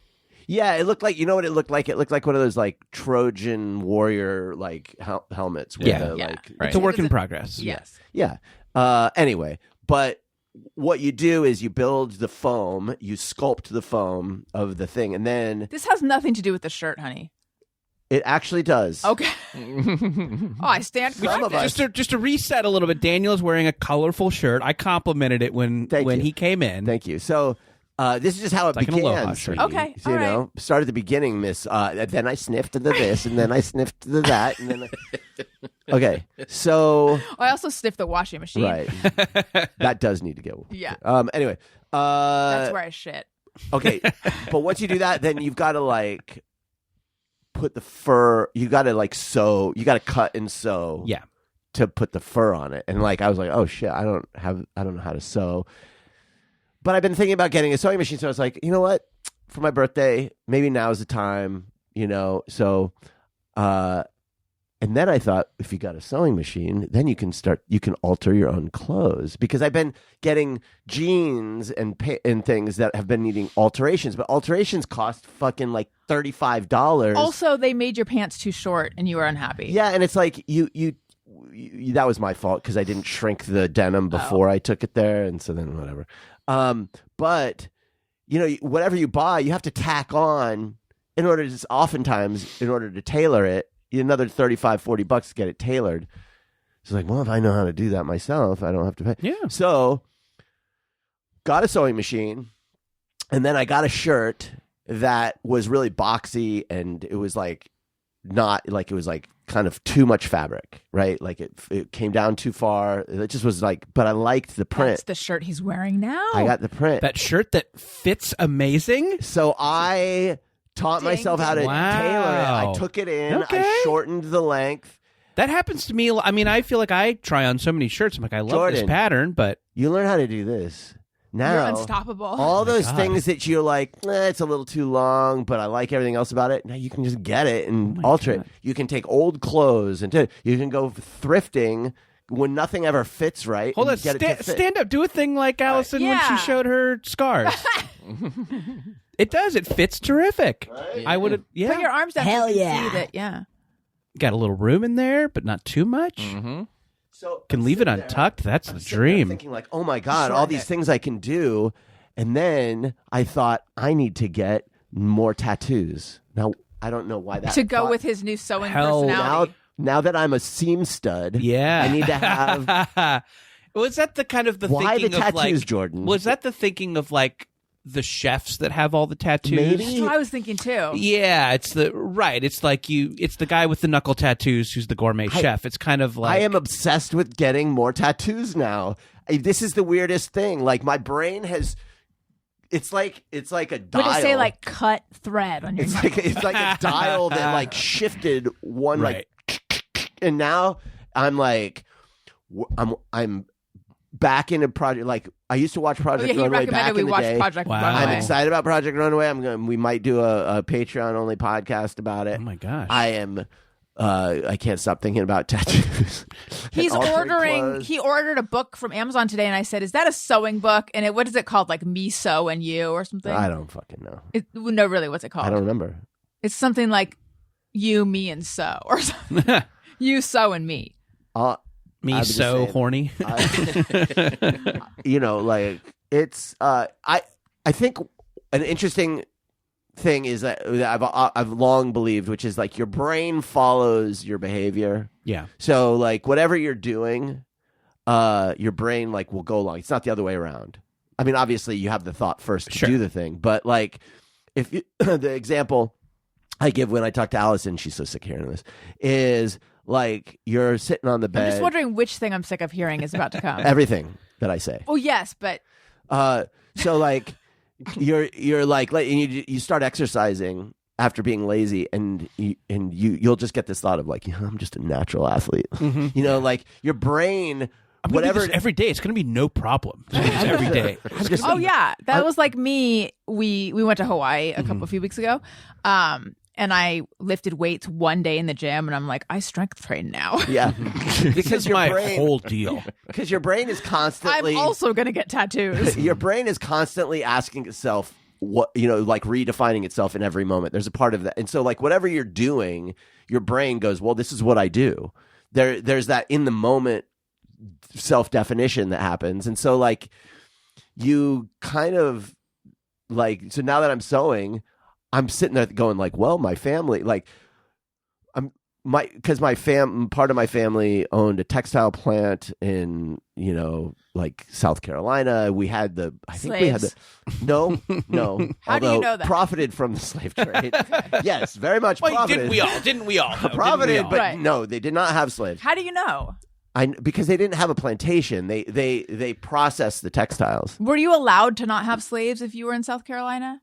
S1: Yeah, it looked like, what it looked like? It looked like one of those like Trojan warrior like helmets. With
S5: Yeah.
S1: the,
S3: Yeah.
S1: like,
S5: It's a work in progress.
S3: Yes.
S1: Yeah. Anyway, but what you do is you build the foam, you sculpt the foam of the thing, and then
S3: This has nothing to do with the shirt, honey.
S1: it actually does.
S3: Okay. Oh, I stand
S1: Some of
S3: corrected.
S1: us-
S5: Just to reset a little bit, Daniel is wearing a colorful shirt. I complimented it when
S1: Thank you.
S5: he came in.
S1: Thank you. So this is just how it
S5: like an
S1: began.
S5: aloha shirt.
S1: sweetie.
S3: Okay,
S1: So,
S3: all right.
S1: start at the beginning, Miss. Then I sniffed to the this, and then I sniffed to the that, and then. Okay, so
S3: I also sniffed the washing machine.
S1: right, that does need to go.
S3: Yeah.
S1: Anyway.
S3: That's where I shit.
S1: Okay, but once you do that, then you've got to like put the fur. You got to like sew. You got to cut and sew.
S5: Yeah.
S1: To put the fur on it, and like I was like, oh shit, I don't know how to sew. But I've been thinking about getting a sewing machine, so I was like, you know what? For my birthday, maybe now's the time. So, and then I thought, if you got a sewing machine, then you can alter your own clothes, because I've been getting jeans and things that have been needing alterations, but alterations cost fucking like $35.
S3: Also, they made your pants too short and you were unhappy.
S1: Yeah, and it's like you that was my fault because I didn't shrink the denim before I took it there, and so then whatever. But whatever you buy, you have to tack on oftentimes in order to tailor it, another $35-$40 to get it tailored. So like, well, if I know how to do that myself, I don't have to pay.
S5: Yeah.
S1: So got a sewing machine, and then I got a shirt that was really boxy, and it was like not like it was like kind of too much fabric, right? Like it came down too far. It just was like, but I liked the print.
S3: That's the shirt he's wearing now.
S1: I got the print.
S5: That shirt that fits amazing.
S1: So I taught myself how to
S5: Wow.
S1: tailor it. I took it in.
S5: Okay.
S1: I shortened the length.
S5: That happens to me. I mean, I feel like I try on so many shirts. I'm like, I love
S1: Jordan.
S5: this pattern, but
S1: You learn how to do this. Now,
S3: You're unstoppable.
S1: all those
S5: God.
S1: things that you're like, it's a little too long, but I like everything else about it. Now you can just get it and alter it. You can take old clothes and you can go thrifting when nothing ever fits right.
S5: hold on,
S1: and get it to fit.
S5: stand up, do a thing like Allison when
S3: Yeah.
S5: she showed her scars. It does. It fits terrific. I would have. Yeah,
S3: Put your arms down.
S6: Hell
S3: so you can
S6: yeah.
S3: see that, yeah.
S5: got a little room in there, but not too much.
S6: Mm-hmm.
S1: So
S5: Can
S1: I'm
S5: leave it
S1: sitting there-
S5: untucked. That's
S1: I'm
S5: the
S1: sitting there
S5: dream.
S1: thinking like, oh my God, all these things I can do. And then I thought I need to get more tattoos. Now, I don't know why that.
S3: To go
S1: thought-
S3: with his new sewing
S5: Hell,
S3: personality.
S1: now that I'm a seam stud,
S5: Yeah,
S1: I need to have.
S5: Was that the kind of the
S1: Why the
S5: thinking of like
S1: tattoos, Jordan?
S5: Was that the thinking of like the chefs that have all the tattoos?
S1: Maybe.
S3: That's what I was thinking too.
S5: Yeah, it's It's like it's the guy with the knuckle tattoos who's the gourmet chef. It's kind of like
S1: I am obsessed with getting more tattoos now. This is the weirdest thing. Like my brain has. It's like a dial.
S3: Would it say like cut thread on your
S1: It's like a dial that like shifted one
S5: Right.
S1: like, and now I'm like, I'm back in a project. Like I used to watch
S3: Oh,
S1: Project
S3: yeah, he
S1: Runway back
S3: recommended we
S1: in the
S3: watch
S1: day.
S3: Project
S5: Wow.
S3: Runway.
S1: I'm excited about Project Runway. We might do a Patreon only podcast about it.
S5: oh my gosh.
S1: I am. I can't stop thinking about tattoos.
S3: He's
S1: And altering
S3: ordering.
S1: clothes.
S3: He ordered a book from Amazon today, and I said, "Is that a sewing book?" And what is it called? Like Me Sew and You or something?
S1: I don't fucking know.
S3: No, really, what's it called?
S1: I don't remember.
S3: It's something like You, Me, and Sew, or something. You, Sew, and Me.
S5: Me
S1: I was just
S5: so
S1: saying-
S5: horny.
S1: Like it's. I think an interesting thing is that I've long believed, which is like your brain follows your behavior.
S5: Yeah.
S1: So like whatever you're doing, your brain like will go along. It's not the other way around. I mean, obviously you have the thought first to
S5: Sure.
S1: do the thing, but like if you, the example I give when I talk to Allison, she's so sick of hearing this, is like you're sitting on the bed.
S3: I'm just wondering which thing I'm sick of hearing is about to come.
S1: Everything that I say.
S3: Oh yes, but
S1: So like you're like and you start exercising after being lazy, and you'll just get this thought of like, I'm just a natural athlete.
S5: Mm-hmm.
S1: You know, like your brain,
S5: I'm gonna do
S1: whatever.
S5: this every day. It's going to be no problem. Every day.
S3: oh yeah, that was like me. We went to Hawaii a few weeks ago, and I lifted weights one day in the gym, and I'm like, I strength train now.
S1: Yeah,
S5: This
S1: because
S5: is
S1: your
S5: my
S1: brain,
S5: whole deal.
S1: because your brain is constantly.
S3: I'm also gonna get tattoos.
S1: Your brain is constantly asking itself what, like redefining itself in every moment. There's a part of that, and so like whatever you're doing, your brain goes, well, this is what I do. There's that in the moment self-definition that happens, and so like you kind of like, so now that I'm sewing, I'm sitting there going like, well, my family, like because part of my family owned a textile plant in like South Carolina. We had I think we had
S3: Slaves.
S1: no
S3: How do you
S1: although
S3: know that?
S1: profited from the slave trade. Yes, very much
S5: Wait,
S1: profited.
S5: didn't we all? Didn't we all? though?
S1: Profited,
S5: Didn't we
S1: but
S5: all?
S3: Right.
S1: no, they did not have slaves.
S3: How do you know?
S1: Because they didn't have a plantation. They processed the textiles.
S3: Were you allowed to not have slaves if you were in South Carolina?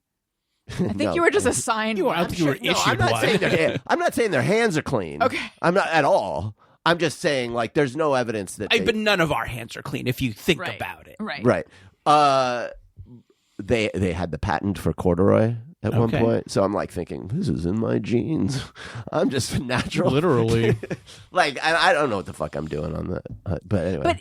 S3: I think
S1: No.
S3: you were just assigned.
S5: You were
S3: one.
S5: out to you were
S1: No,
S5: issued
S1: I'm not
S5: one.
S1: saying I'm not saying their hands are clean.
S3: Okay.
S1: I'm not at all. I'm just saying like there's no evidence that
S5: But none of our hands are clean if you think
S3: Right.
S5: about it.
S3: Right.
S1: right. They had the patent for corduroy at one
S5: Okay.
S1: point. So I'm like thinking, this is in my genes. I'm just natural.
S5: Literally.
S1: Like I don't know what the fuck I'm doing on that. But anyway.
S3: But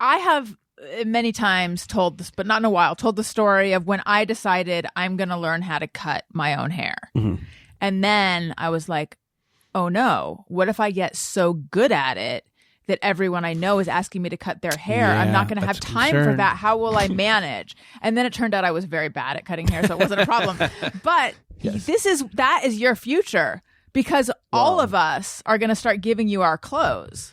S3: I have many times told this, but not in a while, told the story of when I decided I'm going to learn how to cut my own hair.
S5: Mm-hmm.
S3: And then I was like, oh no, what if I get so good at it that everyone I know is asking me to cut their hair? I'm
S5: Yeah,
S3: not going to have
S5: that's a
S3: time for
S5: concern.
S3: that. How will I manage? And then it turned out I was very bad at cutting hair, so it wasn't a problem. But that is your future, because all of us are going to start giving you our clothes.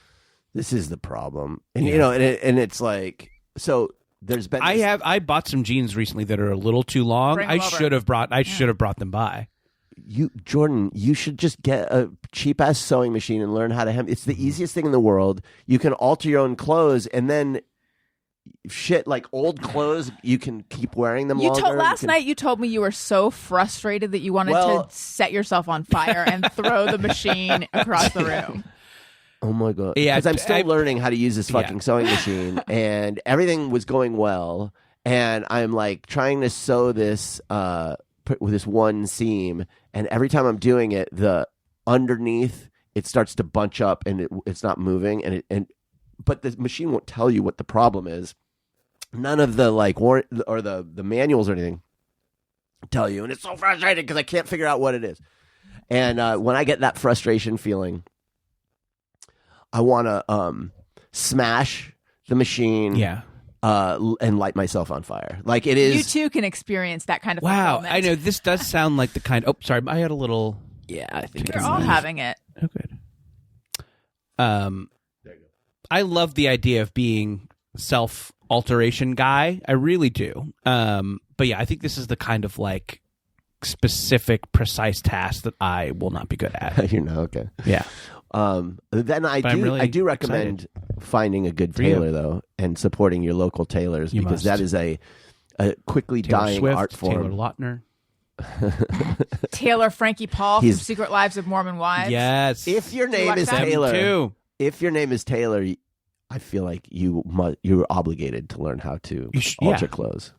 S1: this is the problem. And and it's like, so there's been
S5: I bought some jeans recently that are a little too long.
S3: Bring
S5: I
S3: them over.
S5: should have brought them by.
S1: Jordan, you should just get a cheap ass sewing machine and learn how to hem. It's the easiest thing in the world. You can alter your own clothes, and then shit like old clothes, you can keep wearing them longer.
S3: Last night you told me you were so frustrated that you wanted to set yourself on fire and throw the machine across the room.
S1: Oh my God.
S5: Yeah,
S1: because I'm still learning how to use this fucking sewing machine, and everything was going well, and I'm like trying to sew this with this one seam, and every time I'm doing it, the underneath it starts to bunch up and it's not moving, but the machine won't tell you what the problem is. None of the or the manuals or anything tell you, and it's so frustrating because I can't figure out what it is. And when I get that frustration feeling, I want to smash the machine, and light myself on fire. Like it is.
S3: You too can experience that kind of.
S5: Wow,
S3: fulfillment.
S5: I know this does sound like the kind. Oh, sorry, I had a little.
S6: Yeah, I think
S3: You're all having it.
S5: Oh, good. I love the idea of being self-alteration guy. I really do. But yeah, I think this is the kind of like specific, precise task that I will not be good at.
S1: You know, okay.
S5: Yeah.
S1: Then I do recommend finding a good tailor though, and supporting your local tailors, because that is a quickly
S5: Taylor
S1: dying
S5: Swift,
S1: art form.
S5: Taylor Lautner.
S3: Taylor Frankie Paul from Secret Lives of Mormon Wives.
S5: Yes.
S1: If your
S3: you
S1: name
S3: watch
S1: is
S3: that?
S1: Taylor,
S5: Too.
S1: if your name is Taylor, I feel like you're obligated to learn how to alter clothes.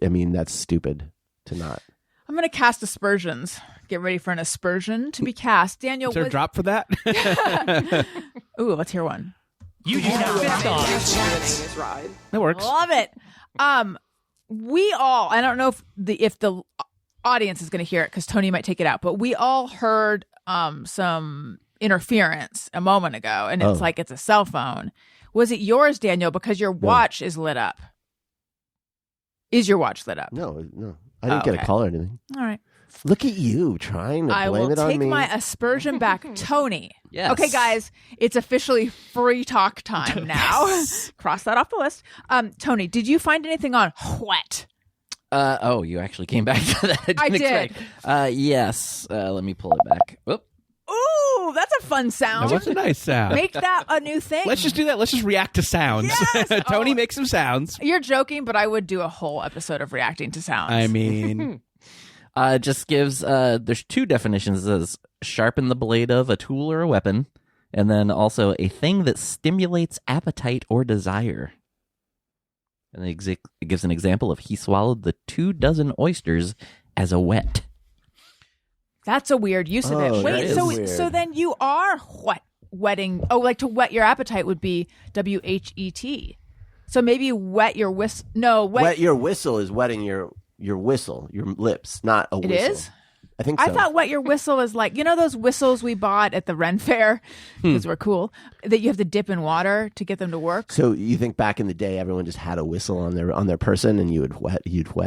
S1: I mean, that's stupid to not.
S3: I'm going to cast aspersions. Get ready for an aspersion to be cast. Daniel,
S5: Is there a drop for that?
S3: Ooh, let's hear one.
S4: You do not fit on.
S5: That works.
S3: Love it. We all, I don't know if the audience is going to hear it because Tony might take it out, but we all heard some interference a moment ago, and it's like it's a cell phone. Was it yours, Daniel? Because your watch is lit up. Is your watch lit up?
S1: No. I didn't get a call or anything.
S3: All right.
S1: Look at you trying to blame it on me.
S3: I will take my aspersion back. Tony.
S6: Yes.
S3: Okay, guys, it's officially free talk time now. Cross that off the list. Tony, did you find anything on wet?
S6: You actually came back to that.
S3: I did.
S6: Expect. Yes. Let me pull it back. Oop.
S3: Ooh, that's a fun sound.
S5: That was a nice sound.
S3: Make that a new thing.
S5: Let's just do that. Let's just react to sounds.
S3: Yes!
S5: Tony, make some sounds.
S3: You're joking, but I would do a whole episode of reacting to sounds.
S5: I mean,
S6: It just gives, there's two definitions. It says sharpen the blade of a tool or a weapon, and then also a thing that stimulates appetite or desire. And it gives an example of he swallowed the 24 oysters as a wet.
S3: That's a weird use of it.
S1: Oh,
S3: Wait,
S1: that is weird.
S3: so then you are wetting. Oh, like to whet your appetite would be WHET. So maybe wet your whistle. No,
S1: Wet your whistle is wetting your whistle, your lips, not a whistle.
S3: It is?
S1: I think so.
S3: I thought wet your whistle is like, you know those whistles we bought at the Ren Fair because we're cool, that you have to dip in water to get them to work?
S1: So you think back in the day, everyone just had a whistle on their person, and you'd wet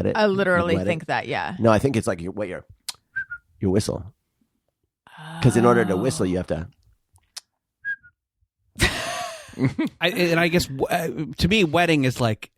S1: it?
S3: I literally
S1: You'd wet
S3: think
S1: it?
S3: that, yeah.
S1: No, I think it's like you wet your whistle. Because in order to whistle, you have to.
S5: I guess to me, wedding is like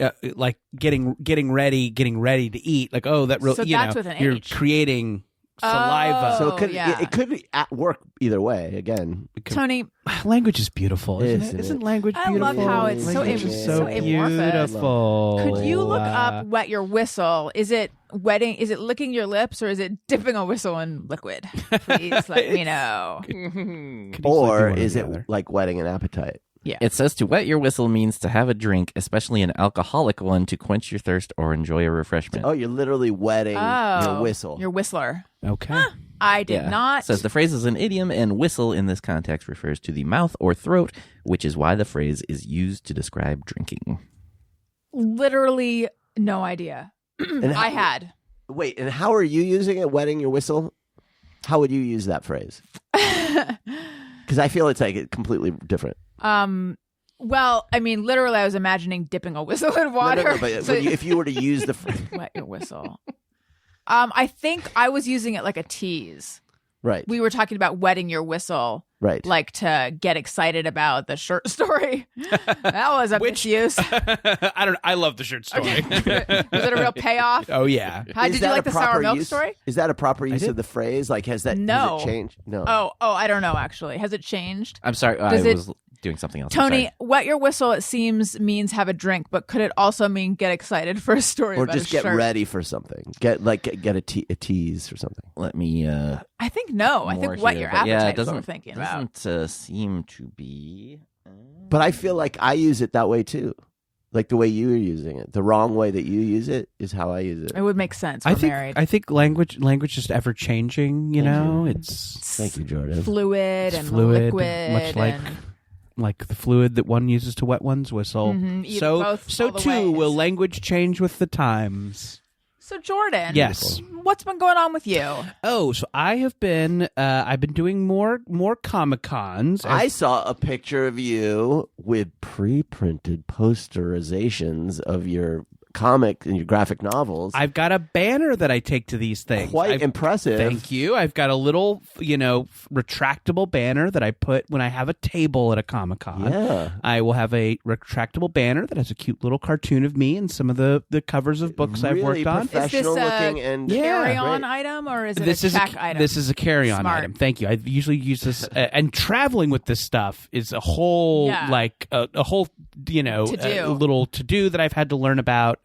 S5: getting ready to eat. Like, oh, that
S3: So that's with an
S5: you're
S3: H.
S5: creating saliva.
S1: So
S3: yeah.
S1: it could be at work either way. Again,
S3: Tony,
S5: Language is beautiful, isn't
S1: Isn't
S5: it?
S1: it?
S5: Isn't language
S3: I
S5: beautiful?
S3: love how it's so
S5: Language is
S3: so amorphous.
S5: beautiful.
S3: could you look up wet your whistle? Is it wetting? Is it licking your lips, or is it dipping a whistle in liquid? Please let me know.
S5: Could easily
S1: or
S5: do one
S1: is
S5: or
S1: it
S5: the other.
S1: like wetting an appetite?
S6: It says to wet your whistle means to have a drink, especially an alcoholic one, to quench your thirst or enjoy a refreshment.
S1: Oh, you're literally wetting your whistle.
S3: Your whistler.
S5: Okay.
S3: I did not.
S6: Says the phrase is an idiom, and whistle in this context refers to the mouth or throat, which is why the phrase is used to describe drinking.
S3: Literally no idea.
S1: And
S3: I had.
S1: Wait, and how are you using it? Wetting your whistle? How would you use that phrase? Because I feel it's like completely different.
S3: Well, I mean, literally, I was imagining dipping a whistle in water.
S1: No, but
S3: So-
S1: if you were to use the phrase,
S3: wet your whistle. I think I was using it like a tease.
S1: Right.
S3: We were talking about wetting your whistle,
S1: Right.
S3: like to get excited about the shirt story. That was a misuse.
S5: I love the shirt story.
S3: Was it a real payoff?
S5: Oh yeah.
S3: How did you like the sour milk story?
S1: Is that a proper use of the phrase? Like, has that
S3: No.
S1: Has it changed? No.
S3: Oh, I don't know. Actually, has it changed?
S6: I'm sorry.
S3: Does
S6: I
S3: it-
S6: was doing something else. I'm
S3: Tony,
S6: sorry.
S3: wet your whistle, it seems, means have a drink, but could it also mean get excited for a story
S1: Or
S3: about
S1: just
S3: a
S1: get
S3: shirt?
S1: ready for something. Get a tease or something.
S6: Let me.
S3: I think no. I
S6: more
S3: think wet
S6: here,
S3: your
S6: but yeah,
S3: appetite
S6: it
S3: is what we're
S6: doesn't
S3: thinking about.
S6: doesn't seem to be.
S1: But I feel like I use it that way too. Like the way you are using it. The wrong way that you use it is how I use it.
S3: It would make sense. We're married.
S5: I think language is ever changing. You know, it's
S1: Thank you, Jordan.
S3: Fluid
S5: it's
S3: and
S5: fluid,
S3: liquid.
S5: much like the fluid that one uses to wet one's whistle.
S3: Either
S5: So
S3: both,
S5: so
S3: all the
S5: too
S3: ways.
S5: will language change with the times.
S3: So Jordan,
S5: Yes.
S3: what's been going on with you?
S5: Oh, so I have been I've been doing more Comic Cons.
S1: I saw a picture of you with pre-printed posterizations of your comic and your graphic novels.
S5: I've got a banner that I take to these things.
S1: Quite impressive.
S5: Thank you. I've got a little, retractable banner that I put when I have a table at a Comic-Con.
S1: Yeah.
S5: I will have a retractable banner that has a cute little cartoon of me and some of the covers of books I've
S1: Really
S5: worked on.
S3: Is this
S1: professional
S3: a
S1: looking and
S3: carry-on
S1: great.
S3: item or is it
S5: This
S3: a
S5: is
S3: check item?
S5: This is a carry-on
S3: Smart.
S5: item. Thank you. I usually use this, and traveling with this stuff is a whole a whole
S3: To-do.
S5: little to do that I've had to learn about.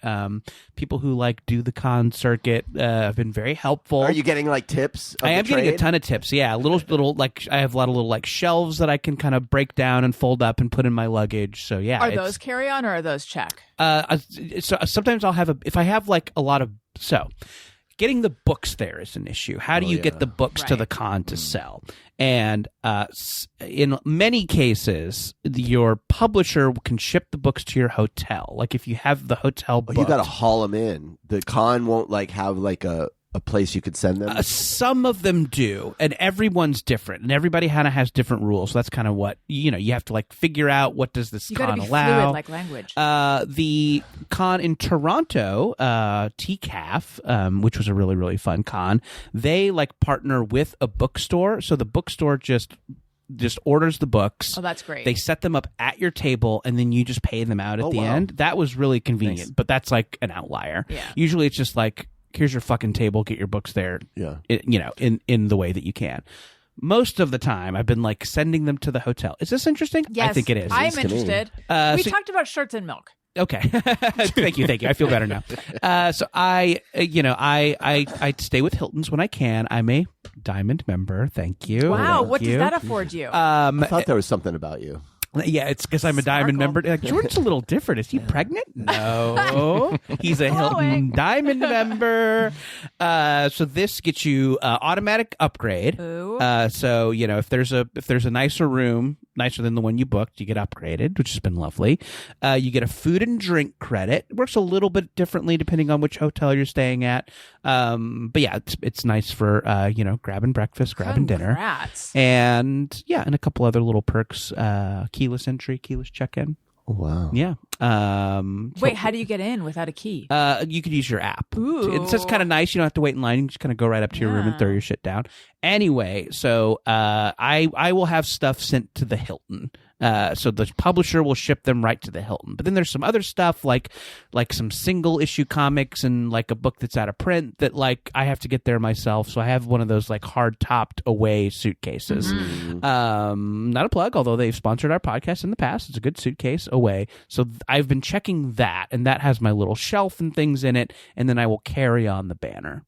S5: People who do the con circuit have been very helpful.
S1: Are you getting tips? Of
S5: I
S1: the
S5: am getting a
S1: trade?
S5: ton of tips. Yeah, little I have a lot of little shelves that I can kind of break down and fold up and put in my luggage. So yeah,
S3: Are those carry-on or are those check?
S5: So sometimes I'll have if I have a lot of getting the books there is an issue. How do you get the books to
S3: Right.
S5: the con to sell? And in many cases, your publisher can ship the books to your hotel. Like if you have the hotel
S1: Oh,
S5: booked,
S1: you got to haul them in. The con won't have a place you could send them.
S5: some of them do, and everyone's different, and everybody kind of has different rules. So that's kind of what you have to figure out. What does this
S3: You got
S5: con
S3: to be
S5: allow?
S3: fluid like language.
S5: The con in Toronto, TCAF, which was a really, really fun con, they partner with a bookstore. So the bookstore just orders the books.
S3: Oh, that's great.
S5: They set them up at your table, and then you just pay them out at the
S1: wow.
S5: end. That was really convenient, but that's an outlier.
S3: Yeah.
S5: Usually it's just here's your fucking table, get your books there.
S1: Yeah.
S5: In the way that you can. Most of the time, I've been sending them to the hotel. Is this interesting?
S3: Yes,
S5: I think it is.
S3: I'm
S1: Seems to me.
S3: interested. We
S5: so-
S3: talked about shirts and milk.
S5: Okay. Thank you. I feel better now. So I stay with Hilton's when I can. I'm a Diamond member. Thank you.
S3: Wow,
S5: Thank
S3: what
S5: you.
S3: does that afford you?
S1: I thought there was something about you.
S5: Yeah, it's because I'm a Diamond
S3: Sparkle.
S5: member. Jordan's a little different. Is he pregnant? No. He's a Hilton Diamond member. So this gets you automatic upgrade.
S3: Ooh.
S5: So if there's a nicer room, nicer than the one you booked, you get upgraded, which has been lovely. You get a food and drink credit. It works a little bit differently depending on which hotel you're staying at. But yeah, it's nice for grabbing breakfast, grabbing dinner.
S3: Congrats.
S5: And yeah, and a couple other little perks, keyless entry, keyless check-in.
S1: Oh, wow.
S5: Yeah.
S3: Wait, how do you get in without a key?
S5: You could use your app.
S3: Ooh.
S5: It's just kind of nice. You don't have to wait in line. You can just kind of go right up to your room and
S3: Yeah.
S5: throw your shit down. Anyway, so I will have stuff sent to the Hilton. So the publisher will ship them right to the Hilton. But then there's some other stuff like some single issue comics and a book that's out of print that I have to get there myself. So I have one of those hard topped away suitcases. Not a plug, although they've sponsored our podcast in the past. It's a good suitcase away. So I've been checking that, and that has my little shelf and things in it, and then I will carry on the banner.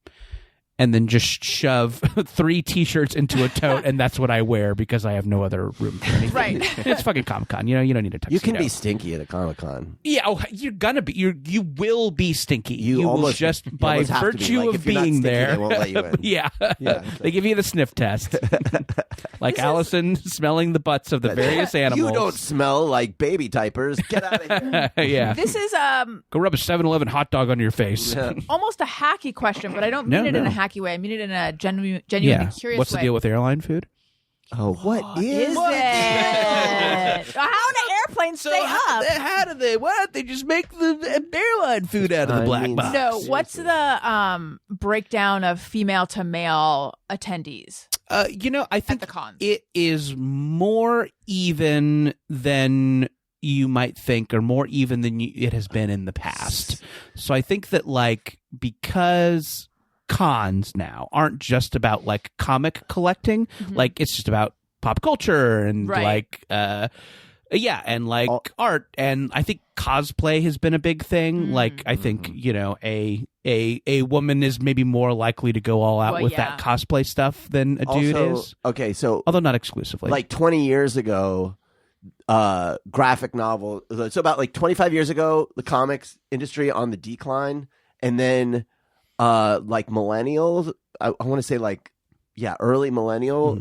S5: And then just shove 3 T-shirts into a tote, and that's what I wear because I have no other room for anything.
S3: Right.
S5: It's fucking Comic-Con. You don't need a tuxedo.
S1: You can be stinky at a Comic-Con.
S5: Yeah, you're gonna be. You will be stinky.
S1: You
S5: will
S1: almost-
S5: just
S1: you
S5: by
S1: almost have to be.
S5: virtue of
S1: If you're not
S5: being
S1: stinky,
S5: there.
S1: they won't let you in.
S5: Yeah,
S1: Yeah.
S5: they give you the sniff test, like Allison smelling the butts of the various animals.
S1: You don't smell like baby diapers. Get out of here.
S5: Yeah,
S3: This is
S5: go rub a 7-Eleven hot dog on your face.
S1: Yeah.
S3: almost a hacky question, but I don't mean
S5: No,
S3: it in
S5: no.
S3: a hacky way. I mean it in a genuinely
S5: Yeah.
S3: curious
S5: What's
S3: way.
S5: the deal with airline food?
S1: Oh, what
S3: Is
S1: is
S3: it? How do airplanes stay up?
S5: How do they? Why don't they just make the airline food out of the
S1: I
S5: black
S1: mean,
S5: box?
S3: No, what's the breakdown of female to male attendees?
S5: I think
S3: the cons?
S5: it is more even than you might think, or more even than it has been in the past. So I think that because cons now aren't just about comic collecting, it's just about pop culture and
S3: Right.
S5: art, and I think cosplay has been a big thing. I think a woman is maybe more likely to go all out with that cosplay stuff than a dude is.
S1: Okay, so
S5: Although not exclusively.
S1: 20 years ago, graphic novel. So about 25 years ago, the comics industry on the decline, and then millennials. I want to say early millennial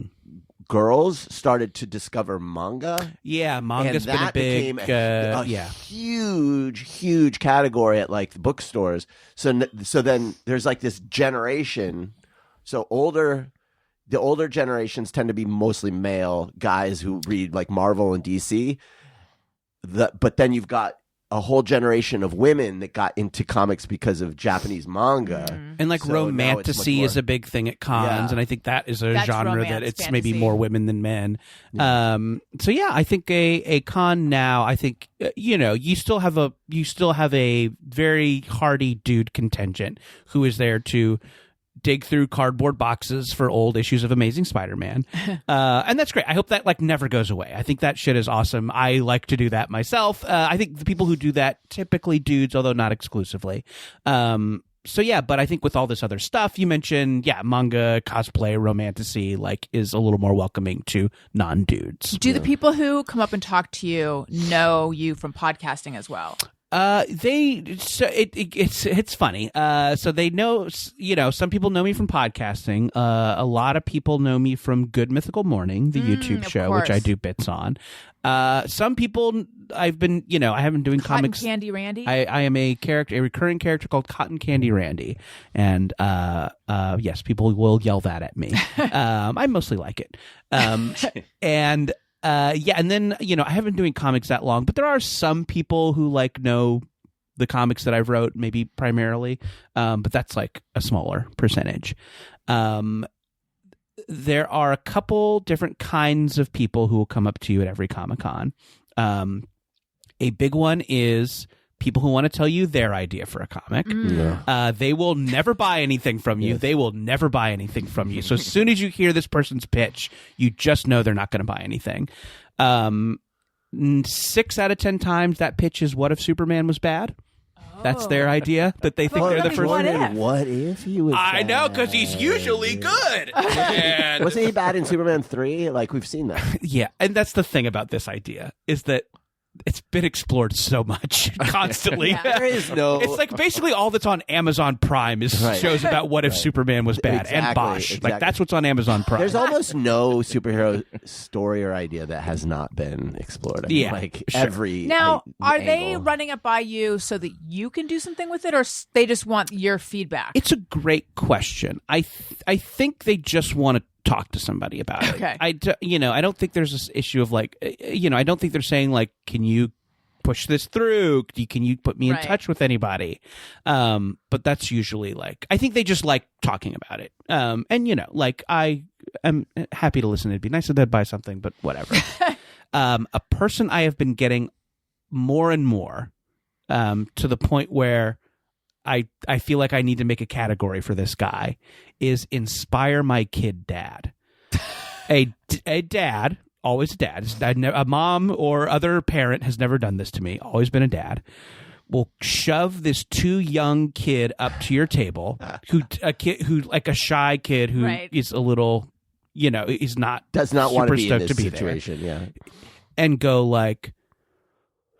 S1: girls started to discover manga.
S5: Yeah, manga's
S1: and that
S5: been a big,
S1: became huge category at the bookstores. So then there's this generation. So the older generations tend to be mostly male guys who read Marvel and DC. But then you've got a whole generation of women that got into comics because of Japanese manga.
S5: And
S1: So now it's much
S5: romantasy
S1: more-
S5: is a big thing at cons,
S1: Yeah.
S5: and I think that is a
S3: That's
S5: genre
S3: romance,
S5: that it's
S3: fantasy.
S5: maybe more women than men. I think a con now. I think you still have a very hardy dude contingent who is there to dig through cardboard boxes for old issues of Amazing Spider-Man. And that's great. I hope that never goes away. I think that shit is awesome. I like to do that myself. I think the people who do that typically dudes, although not exclusively. But I think with all this other stuff you mentioned, manga, cosplay, romantasy, is a little more welcoming to non-dudes.
S3: Do the people who come up and talk to you know you from podcasting as well?
S5: It's funny. So they know, some people know me from podcasting. A lot of people know me from Good Mythical Morning, the YouTube
S3: of
S5: show, which I
S3: course.
S5: do bits on. Some people I have been doing
S3: Cotton
S5: comics.
S3: Candy Randy?
S5: I am a recurring character called Cotton Candy Randy, and yes, people will yell that at me. I mostly like it, and then I haven't been doing comics that long, but there are some people who know the comics that I've wrote, maybe primarily, but that's a smaller percentage. There are a couple different kinds of people who will come up to you at every Comic-Con. A big one is people who want to tell you their idea for a comic. They will never buy anything from you. They will never buy anything from you. So as soon as you hear this person's pitch, you just know they're not going to buy anything. 6 out of 10 times that pitch is, what if Superman was bad? That's their idea, that they think
S3: Well,
S5: they're the
S3: I mean,
S5: first.
S3: what if?
S1: What if he was?
S5: I know, because he's usually good. And
S1: Wasn't he bad in Superman 3? We've seen that.
S5: yeah, and that's the thing about this idea, is that it's been explored so much constantly.
S3: Yeah.
S1: There is no.
S5: It's basically all that's on Amazon Prime is
S1: Right.
S5: shows about what if Superman was bad, and
S1: Exactly,
S5: Bosch.
S1: exactly.
S5: That's what's on Amazon Prime.
S1: There's almost no superhero story or idea that has not been explored.
S5: Yeah, sure.
S1: Every
S3: Now, are they
S1: angle.
S3: running it by you so that you can do something with it, or they just want your feedback?
S5: It's a great question. I think they just want to talk to somebody about it.
S3: Okay.
S5: I don't think there's this issue of I don't think they're saying can you push this through? Can you put me in
S3: Right.
S5: touch with anybody? But that's usually I think they just like talking about it. And I am happy to listen. It'd be nice if they'd buy something, but whatever. A person I have been getting more and more to the point where I feel like I need to make a category for this guy is inspire my kid dad. a dad, always a dad. A mom or other parent has never done this to me. Always been a dad. Will shove this too young kid up to your table, a shy kid who
S3: Right.
S5: is a little, is not
S1: does not want
S5: super
S1: to be in
S5: stoked
S1: this
S5: to be there,
S1: situation. Yeah.
S5: and go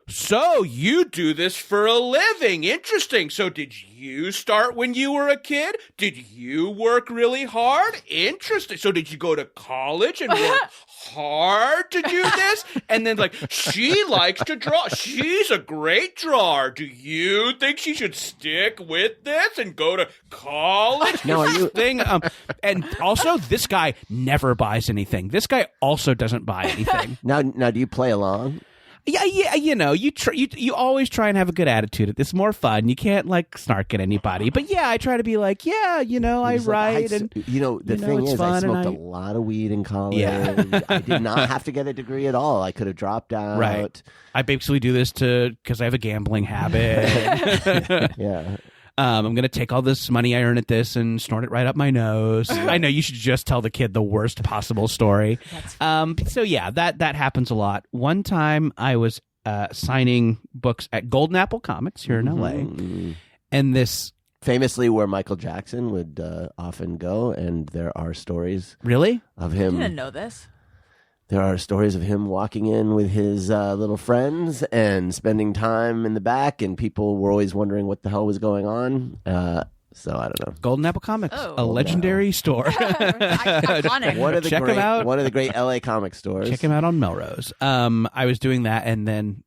S5: so you do this for a living. Interesting. So did you start when you were a kid? Did you work really hard? Interesting. So did you go to college and work hard to do this? And then she likes to draw. She's a great drawer. Do you think she should stick with this and go to college?
S1: Now, are you-
S5: Thing. And also, this guy never buys anything. This guy also doesn't buy anything.
S1: Now, do you play along?
S5: Yeah, you always try and have a good attitude. It's more fun. You can't like snark at anybody. But yeah, I try to be like, I write and
S1: the thing
S5: it's
S1: is,
S5: fun
S1: I
S5: and
S1: smoked a lot of weed in college.
S5: Yeah.
S1: I did not have to get a degree at all. I could have dropped out.
S5: Right. I basically do this because I have a gambling habit.
S1: Yeah.
S5: I'm going to take all this money I earn at this and snort it right up my nose. I know you should just tell the kid the worst possible story. So yeah, that happens a lot. One time I was signing books at Golden Apple Comics here in LA. And this...
S1: Famously where Michael Jackson would often go, and there are stories
S5: Really?
S1: of
S3: I
S1: him.
S3: didn't know this.
S1: There are stories of him walking in with his little friends and spending time in the back, and people were always wondering what the hell was going on. So I don't know.
S5: Golden Apple Comics,
S3: Oh.
S5: a legendary store.
S3: Iconic.
S5: Check 'em out.
S1: One of the great LA comic stores.
S5: Check him out on Melrose. I was doing that, and then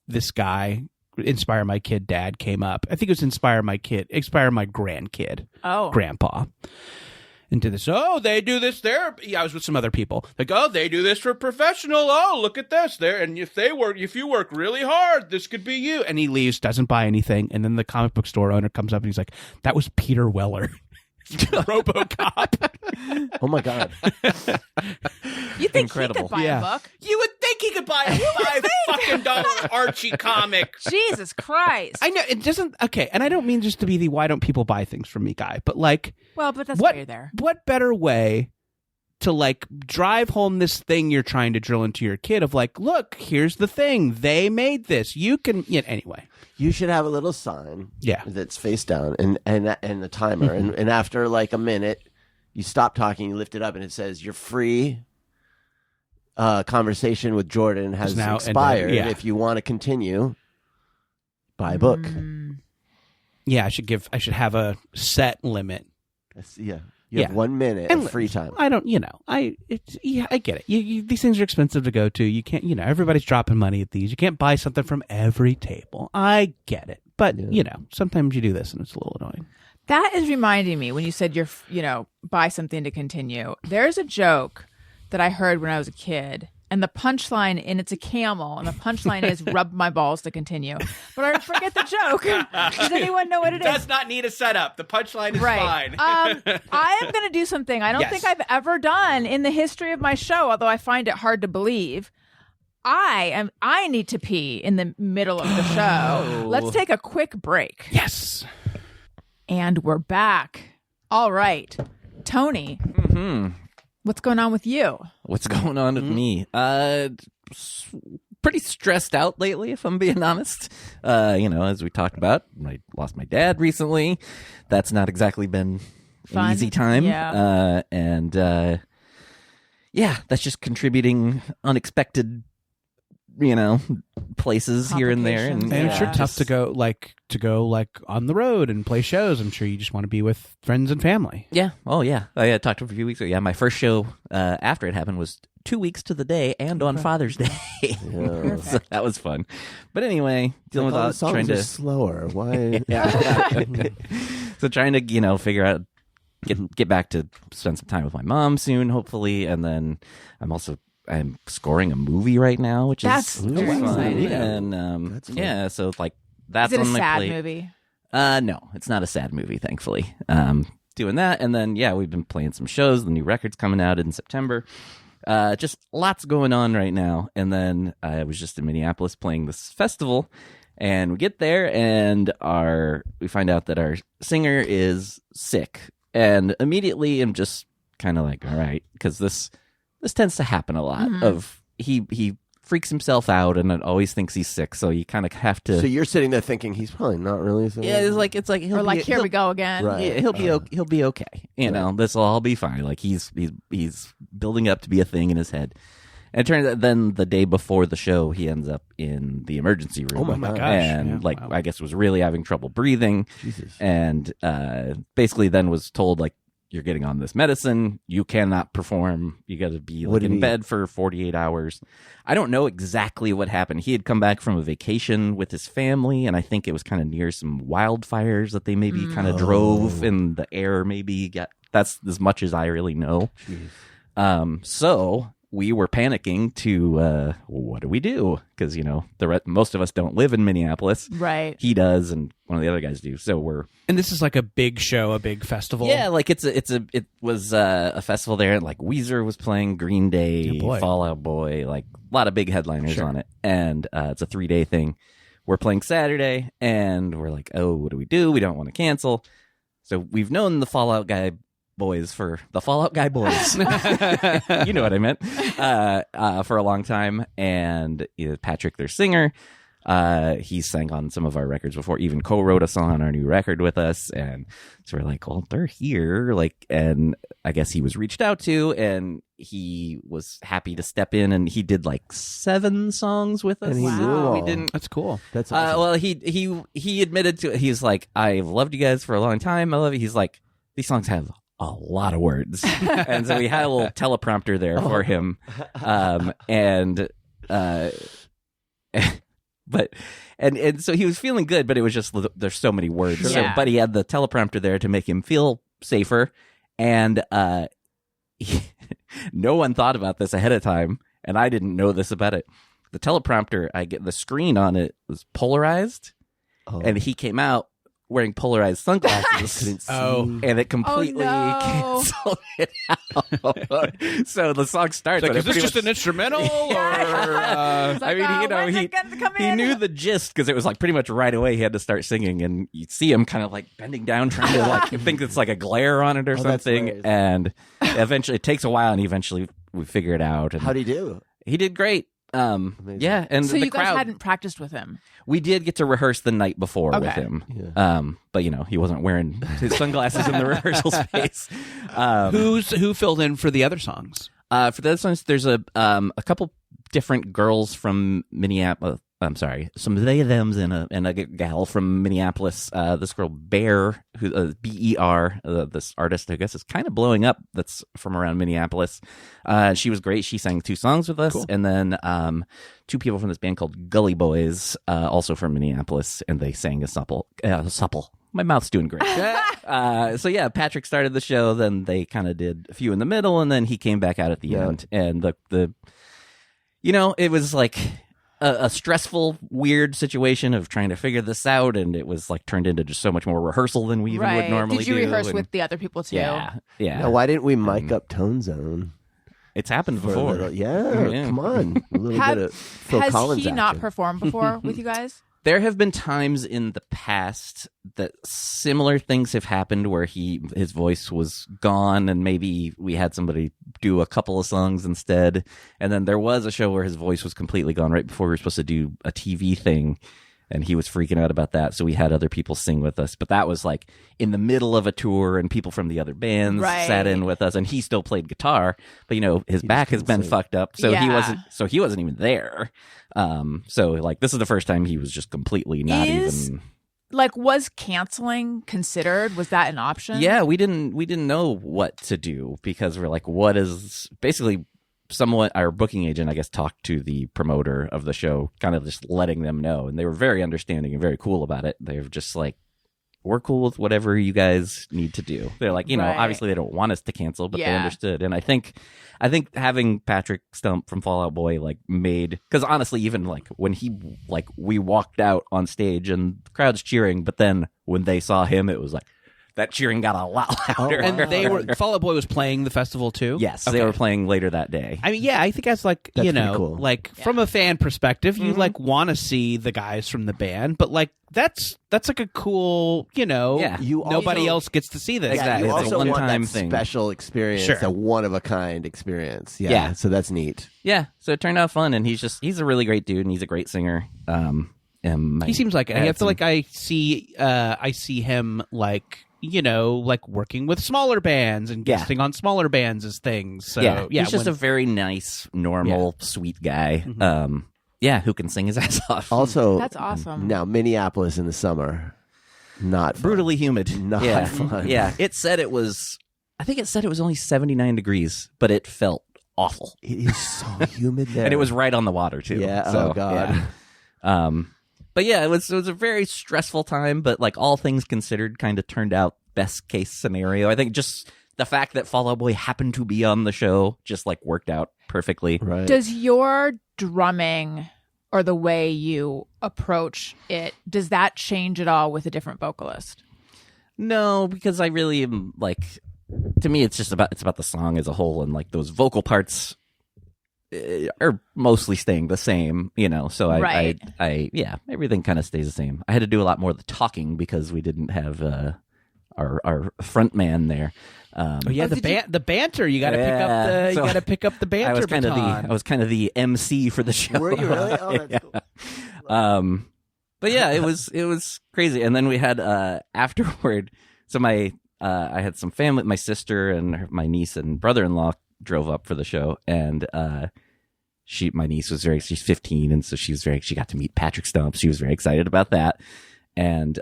S5: this guy, Inspire My Kid Dad, came up. I think it was Inspire My Grandkid,
S3: Oh.
S5: Grandpa. Into this, they do this there. Yeah, I was with some other people. Like, they do this for professional. Oh, look at this there. And if you work really hard, this could be you. And he leaves, doesn't buy anything. And then the comic book store owner comes up and he's like, "That was Peter Weller." RoboCop.
S1: Oh my God.
S3: You think
S6: Incredible.
S3: he could buy a book?
S5: You would think he could buy a $5 Archie comic.
S3: Jesus Christ.
S5: I know it doesn't. Okay, and I don't mean just to be the "why don't people buy things from me" guy, but like,
S3: Well, but that's
S5: what
S3: why you're there.
S5: what better way to like drive home this thing you're trying to drill into your kid of like, look, here's the thing, they made this, you can. Anyway,
S1: You should have a little sign
S5: Yeah.
S1: that's face down and the timer. and after like a minute, you stop talking, you lift it up, and it says, "Your free conversation with Jordan has
S5: now
S1: expired.
S5: ended." Yeah.
S1: If you want to continue, buy a book."
S5: yeah, I should have a set limit.
S1: You have 1 minute
S5: And
S1: of free time.
S5: I don't, I get it. These things are expensive to go to. You can't, everybody's dropping money at these. You can't buy something from every table. I get it. But, sometimes you do this and it's a little annoying.
S3: That is reminding me when you said buy something to continue. There's a joke that I heard when I was a kid, and the punchline, and it's a camel, and the punchline is "rub my balls to continue." But I forget the joke. Does anyone know what it is?
S5: Does not need a setup. The punchline is
S3: Right.
S5: fine.
S3: I am going to do something I don't
S5: Yes.
S3: think I've ever done in the history of my show, although I find it hard to believe. I need to pee in the middle of the show. Let's take a quick break.
S5: Yes.
S3: And we're back. All right. Tony, what's going on with you?
S6: What's going on with me? Pretty stressed out lately, if I'm being honest. As we talked about, I lost my dad recently. That's not exactly been
S3: Fun.
S6: an easy time.
S3: Yeah.
S6: That's just contributing unexpected, places here and there.
S3: Complications.
S5: And it's sure
S3: Yeah.
S5: tough to go on the road and play shows. I'm sure you just want to be with friends and family.
S6: Yeah. Oh, yeah. I talked a few weeks ago. Yeah, my first show after it happened was 2 weeks to the day and on Father's Day. So that was fun. But anyway, dealing with
S1: all
S6: all
S1: the songs
S6: trying
S1: are
S6: to
S1: slower. Why?
S6: so trying to figure out get back to spend some time with my mom soon, hopefully, and then I'm scoring a movie right now, which
S3: That's
S6: is
S3: very
S6: fun.
S3: exciting.
S6: And
S1: That's fun.
S6: so like that's
S3: Is it a
S6: on my
S3: sad
S6: plate.
S3: movie?
S6: No, it's not a sad movie, thankfully. Doing that, and then we've been playing some shows. The new record's coming out in September. Just lots going on right now. And then I was just in Minneapolis playing this festival, and we get there, and we find out that our singer is sick, and immediately I'm just kind of like, all right, because this tends to happen a lot. Of he freaks himself out and always thinks he's sick, so you kind of have to.
S1: So you're sitting there thinking he's probably not really.
S6: Yeah, it's like he'll
S3: Or like, here
S6: he'll-
S3: we go again.
S1: Right.
S6: Yeah, he'll be okay. This will all be fine. Like he's building up to be a thing in his head. And it turns out then the day before the show, he ends up in the emergency room.
S1: Oh my gosh.
S6: And
S5: Yeah, wow.
S6: I guess was really having trouble breathing.
S1: Jesus.
S6: And basically then was told like, you're getting on this medicine. You cannot perform. You got to be
S1: What
S6: like
S1: did
S6: in
S1: he-
S6: bed for 48 hours. I don't know exactly what happened. He had come back from a vacation with his family, and I think it was kind of near some wildfires that they maybe kind of drove, and the air maybe got. That's as much as I really know. So we were panicking to what do we do? Because most of us don't live in Minneapolis.
S3: Right.
S6: He does, and one of the other guys do. So we're
S5: And this is like a big show, a big festival.
S6: yeah, like it was a festival there, and like Weezer was playing, Green Day,
S5: Oh, boy.
S6: Fall Out Boy, like a lot of big headliners
S5: Sure.
S6: on it, and it's a 3-day thing. We're playing Saturday, and we're like, oh, what do? We don't want to cancel. So we've known the Fallout Guy boys for the Fallout Guy boys. You know what I meant. For a long time, and Patrick, their singer. He sang on some of our records before, even co-wrote a song on our new record with us, and so we're like, well, they're here, like, and I guess he was reached out to, and he was happy to step in, and he did like 7 songs with us.
S1: And he knew them
S3: Wow.
S1: all.
S6: We didn't.
S5: That's cool.
S1: That's awesome.
S6: Well, he admitted to it. He's like, I've loved you guys for a long time. I love you. He's like, these songs have a lot of words, and so we had a little teleprompter there for him, but so he was feeling good, but it was just there's so many words.
S3: Sure.
S6: So,
S3: Yeah.
S6: but he had the teleprompter there to make him feel safer, and no one thought about this ahead of time, and I didn't know this about it. The teleprompter, the screen on it was polarized,
S1: Oh.
S6: and he came out wearing polarized sunglasses.
S1: Couldn't see.
S5: Oh.
S6: And it completely
S3: no.
S6: canceled it out. So the song starts.
S5: Like,
S6: and
S5: is
S6: it
S5: this
S6: pretty
S5: just
S6: much-
S5: an instrumental? Or,
S3: It's like,
S6: I mean,
S3: when's
S6: he
S3: it gonna come
S6: he
S3: in?
S6: knew the gist because it was like pretty much right away he had to start singing, and you see him kind of like bending down trying to like think it's like a glare on it or
S1: Oh, that's
S6: something,
S1: hilarious.
S6: and eventually it takes a while, and eventually we figure it out. And
S1: How'd he do?
S6: he did great.
S1: Amazing.
S6: Yeah, and
S3: So
S6: the
S3: you guys
S6: crowd.
S3: hadn't practiced with him.
S6: We did get to rehearse the night before with
S3: Okay.
S6: him.
S1: Yeah.
S6: But he wasn't wearing his sunglasses in the rehearsal space.
S5: who filled in for the other songs?
S6: For the other songs, there's a couple different girls from Minneapolis. I'm sorry, some they thems and a gal from Minneapolis. This girl Bear, who BER, this artist I guess is kind of blowing up. That's from around Minneapolis. She was great. She sang 2 songs with us, and then 2 people from this band called Gully Boys, also from Minneapolis, and they sang a supple. My mouth's doing great. So yeah, Patrick started the show. Then they kind of did a few in the middle, and then he came back out at the end. And the it was like a stressful, weird situation of trying to figure this out, and it was like turned into just so much more rehearsal than we even
S3: Right.
S6: would normally
S3: Did you
S6: do.
S3: rehearse
S6: and-
S3: with the other people too?
S6: Yeah.
S1: Now, why didn't we mic up Tone Zone?
S6: It's happened
S1: For a
S6: before.
S1: little- yeah, come on. A little
S3: Have-
S1: bit of Phil
S3: Has
S1: Collins
S3: he not
S1: action.
S3: performed before with you guys?
S6: There have been times in the past that similar things have happened where his voice was gone, and maybe we had somebody do a couple of songs instead. And then there was a show where his voice was completely gone right before we were supposed to do a TV thing, and he was freaking out about that. So we had other people sing with us, but that was like in the middle of a tour, and people from the other bands
S3: Right.
S6: sat in with us, and he still played guitar, but his back has
S1: couldn't
S6: been
S1: sing.
S6: fucked up, so
S3: Yeah.
S6: he wasn't even there. So like this is the first time he was just completely not even.
S3: Like, was canceling considered? Was that an option?
S6: Yeah, we didn't know what to do because we're like, what is basically somewhat our booking agent, I guess, talked to the promoter of the show, kind of just letting them know, and they were very understanding and very cool about it. They were just like, we're cool with whatever you guys need to do. They're like,
S3: Right.
S6: obviously they don't want us to cancel, but they
S3: Yeah.
S6: understood. And I think having Patrick Stump from Fall Out Boy because honestly, even like when we walked out on stage and the crowd's cheering, but then when they saw him, it was like that cheering got a lot louder.
S5: And Fall Out Boy was playing the festival too?
S6: Yes,
S5: Okay.
S6: they were playing later that day.
S5: I mean, yeah, I think that's like,
S1: That's pretty cool.
S5: like from a fan perspective, you like want to see the guys from the band, but like that's like a cool,
S6: Yeah.
S1: You
S5: nobody
S1: also-
S5: else gets to see this.
S6: Exactly.
S1: You
S6: It's a
S1: also want
S6: one-time
S1: that
S6: thing.
S1: special experience,
S5: Sure.
S1: a one-of-a-kind experience. Yeah,
S6: Yeah.
S1: so that's neat.
S6: Yeah, so it turned out fun, and he's a really great dude, and he's a great singer. And
S5: He seems like I
S6: had
S5: feel like I see him like like working with smaller bands and
S6: Yeah.
S5: guesting on smaller bands as things. So
S6: yeah, he's just
S5: when-
S6: a very nice, normal, sweet guy. Who can sing his ass off.
S1: Also,
S3: That's awesome.
S1: now Minneapolis in the summer, not fun.
S6: Brutally humid.
S1: Not
S6: yeah.
S1: fun.
S6: Yeah, I think it said it was only 79 degrees, but it felt awful.
S1: It is so humid there,
S6: And it was right on the water too.
S1: Yeah,
S6: So,
S1: oh, God.
S6: yeah. But yeah, it was a very stressful time, but like all things considered, kind of turned out best case scenario. I think just the fact that Fall Out Boy happened to be on the show just like worked out perfectly.
S1: Right.
S3: Does your drumming or the way you approach it, does that change at all with a different vocalist?
S6: No, because I really am like, to me, it's about the song as a whole, and like those vocal parts are mostly staying the same, you know. So I everything kind of stays the same. I had to do a lot more of the talking because we didn't have our front man there.
S5: The banter. You got to pick up the banter.
S6: I was kind of the MC for the show.
S1: Were you really? Oh, that's cool.
S6: But yeah, it was crazy. And then we had afterward. So I had some family. My sister and my niece and brother-in-law drove up for the show, and my niece she's 15, and so she got to meet Patrick Stump. She was very excited about that, and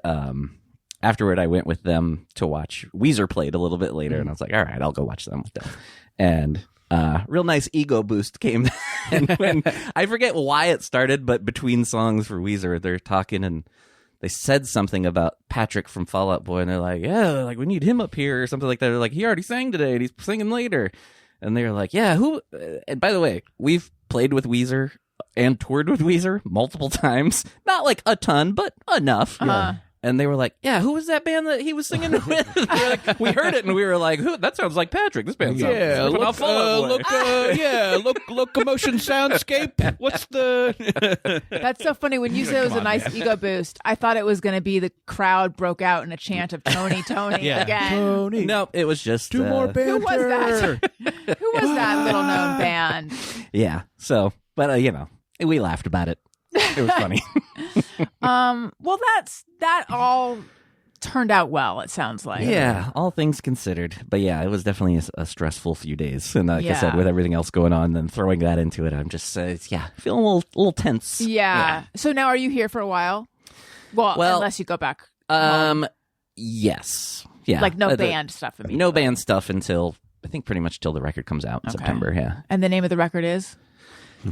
S6: afterward, I went with them to watch Weezer played a little bit later, and I was like, all right, I'll go watch them with them. And real nice ego boost came. And when I forget why it started, but between songs for Weezer, they're talking and they said something about Patrick from Fall Out Boy, and they're like, yeah, like we need him up here or something like that. They're like, he already sang today and he's singing later. And they're like, yeah, who? And by the way, we've played with Weezer and toured with Weezer multiple times. Not like a ton, but enough. And they were like, yeah, who was that band that he was singing with? We heard it and we were like, that sounds like Patrick. This band sounds
S5: Locomotion Soundscape. What's the...
S3: That's so funny. When you said it was a nice ego boost, I thought it was going to be the crowd broke out in a chant of Tony, Tony again.
S5: Tony.
S6: No, it was just...
S5: Two more banter.
S3: Who was that? Who was that little known band?
S6: Yeah. So, but, we laughed about it. It was funny.
S3: Well, that all turned out well, it sounds like.
S6: Yeah, all things considered. But yeah, it was definitely a stressful few days. And like I
S3: Yeah.
S6: said, with everything else going on, then throwing that into it, I'm just, feeling a little tense.
S3: Yeah. So now are you here for a while? Well, unless you go back.
S6: Yes. Yeah.
S3: Like no band stuff immediately.
S6: No band stuff until, I think pretty much till the record comes out in September, yeah.
S3: And the name of the record is?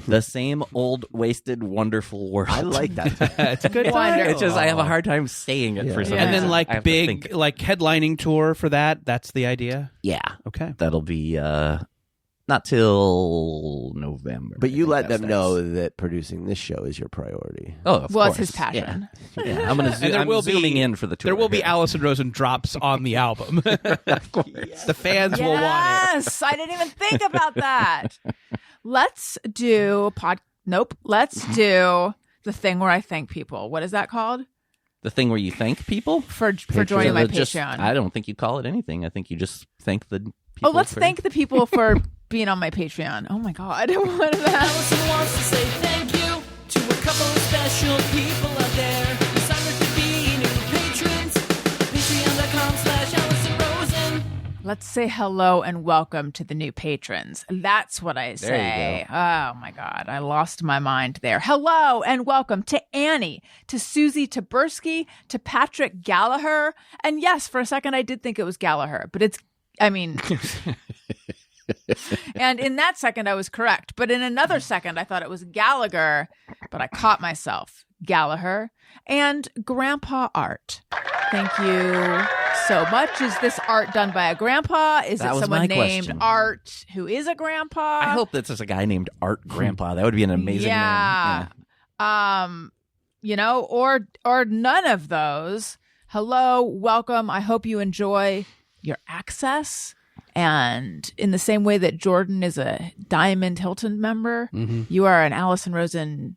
S6: The Same Old Wasted Wonderful World.
S1: I like that.
S5: It's a good
S3: Wonderful.
S5: title.
S6: It's just, I have a hard time saying it for some
S5: And
S6: reason.
S5: then
S6: I have to
S5: big
S6: think.
S5: headlining tour for that. That's the idea.
S6: Yeah.
S5: Okay.
S6: That'll be not till November.
S1: But you
S6: I
S1: let
S6: think
S1: them
S6: that
S1: know
S6: starts.
S1: that producing this show is your priority.
S6: Oh, of
S3: Well,
S6: course.
S3: it's his passion.
S6: Yeah. I'm going to
S5: And
S6: I'm zooming in for the tour.
S5: There will be
S6: here.
S5: Allison Rosen drops on the album.
S6: Of course.
S5: The fans will want
S3: Yes, I didn't even think about that. Let's do Let's do the thing where I thank people. What is that called?
S6: The thing where you thank people?
S3: For joining my
S6: Just-
S3: Patreon.
S6: I don't think you call it anything. I think you just thank the people.
S3: Oh, let's
S6: for-
S3: thank the people for being on my Patreon. Oh my God. What is that?
S4: Allison wants to say thank you to a couple of special people out there who signed up to be new patrons. Patreon.com/Allison Rosen.
S3: Let's say hello and welcome to the new patrons. That's what I say.
S6: There you
S3: Oh my God. I lost my mind there. Hello and welcome to Annie, to Susie Taberski, to Patrick Gallagher. And yes, for a second I did think it was Gallagher, but and in that second I was correct. But in another second I thought it was Gallagher, but I caught myself. Gallagher and Grandpa Art. Thank you so much. Is this art done by a grandpa? Is
S6: That
S3: it
S6: was
S3: someone
S6: my
S3: named
S6: question.
S3: Art who is a grandpa?
S6: I hope that's just a guy named Art Grandpa. That would be an amazing
S3: Yeah.
S6: name.
S3: Or none of those. Hello, welcome. I hope you enjoy your access. And in the same way that Jordan is a Diamond Hilton member, you are an Allison Rosen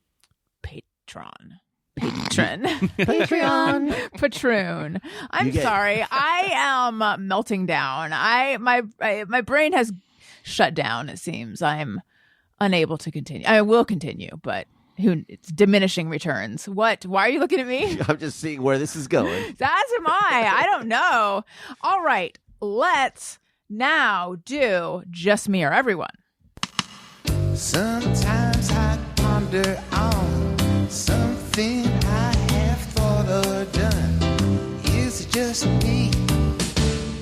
S3: patron. Patreon. Patroon. I'm sorry. I am melting down. My brain has shut down, it seems. I'm unable to continue. I will continue, but it's diminishing returns. What? Why are you looking at me?
S1: I'm just seeing where this is going.
S3: That's I don't know. All right. Let's now do Just Me or Everyone.
S2: Sometimes I ponder on something I have thought or done. Is it just me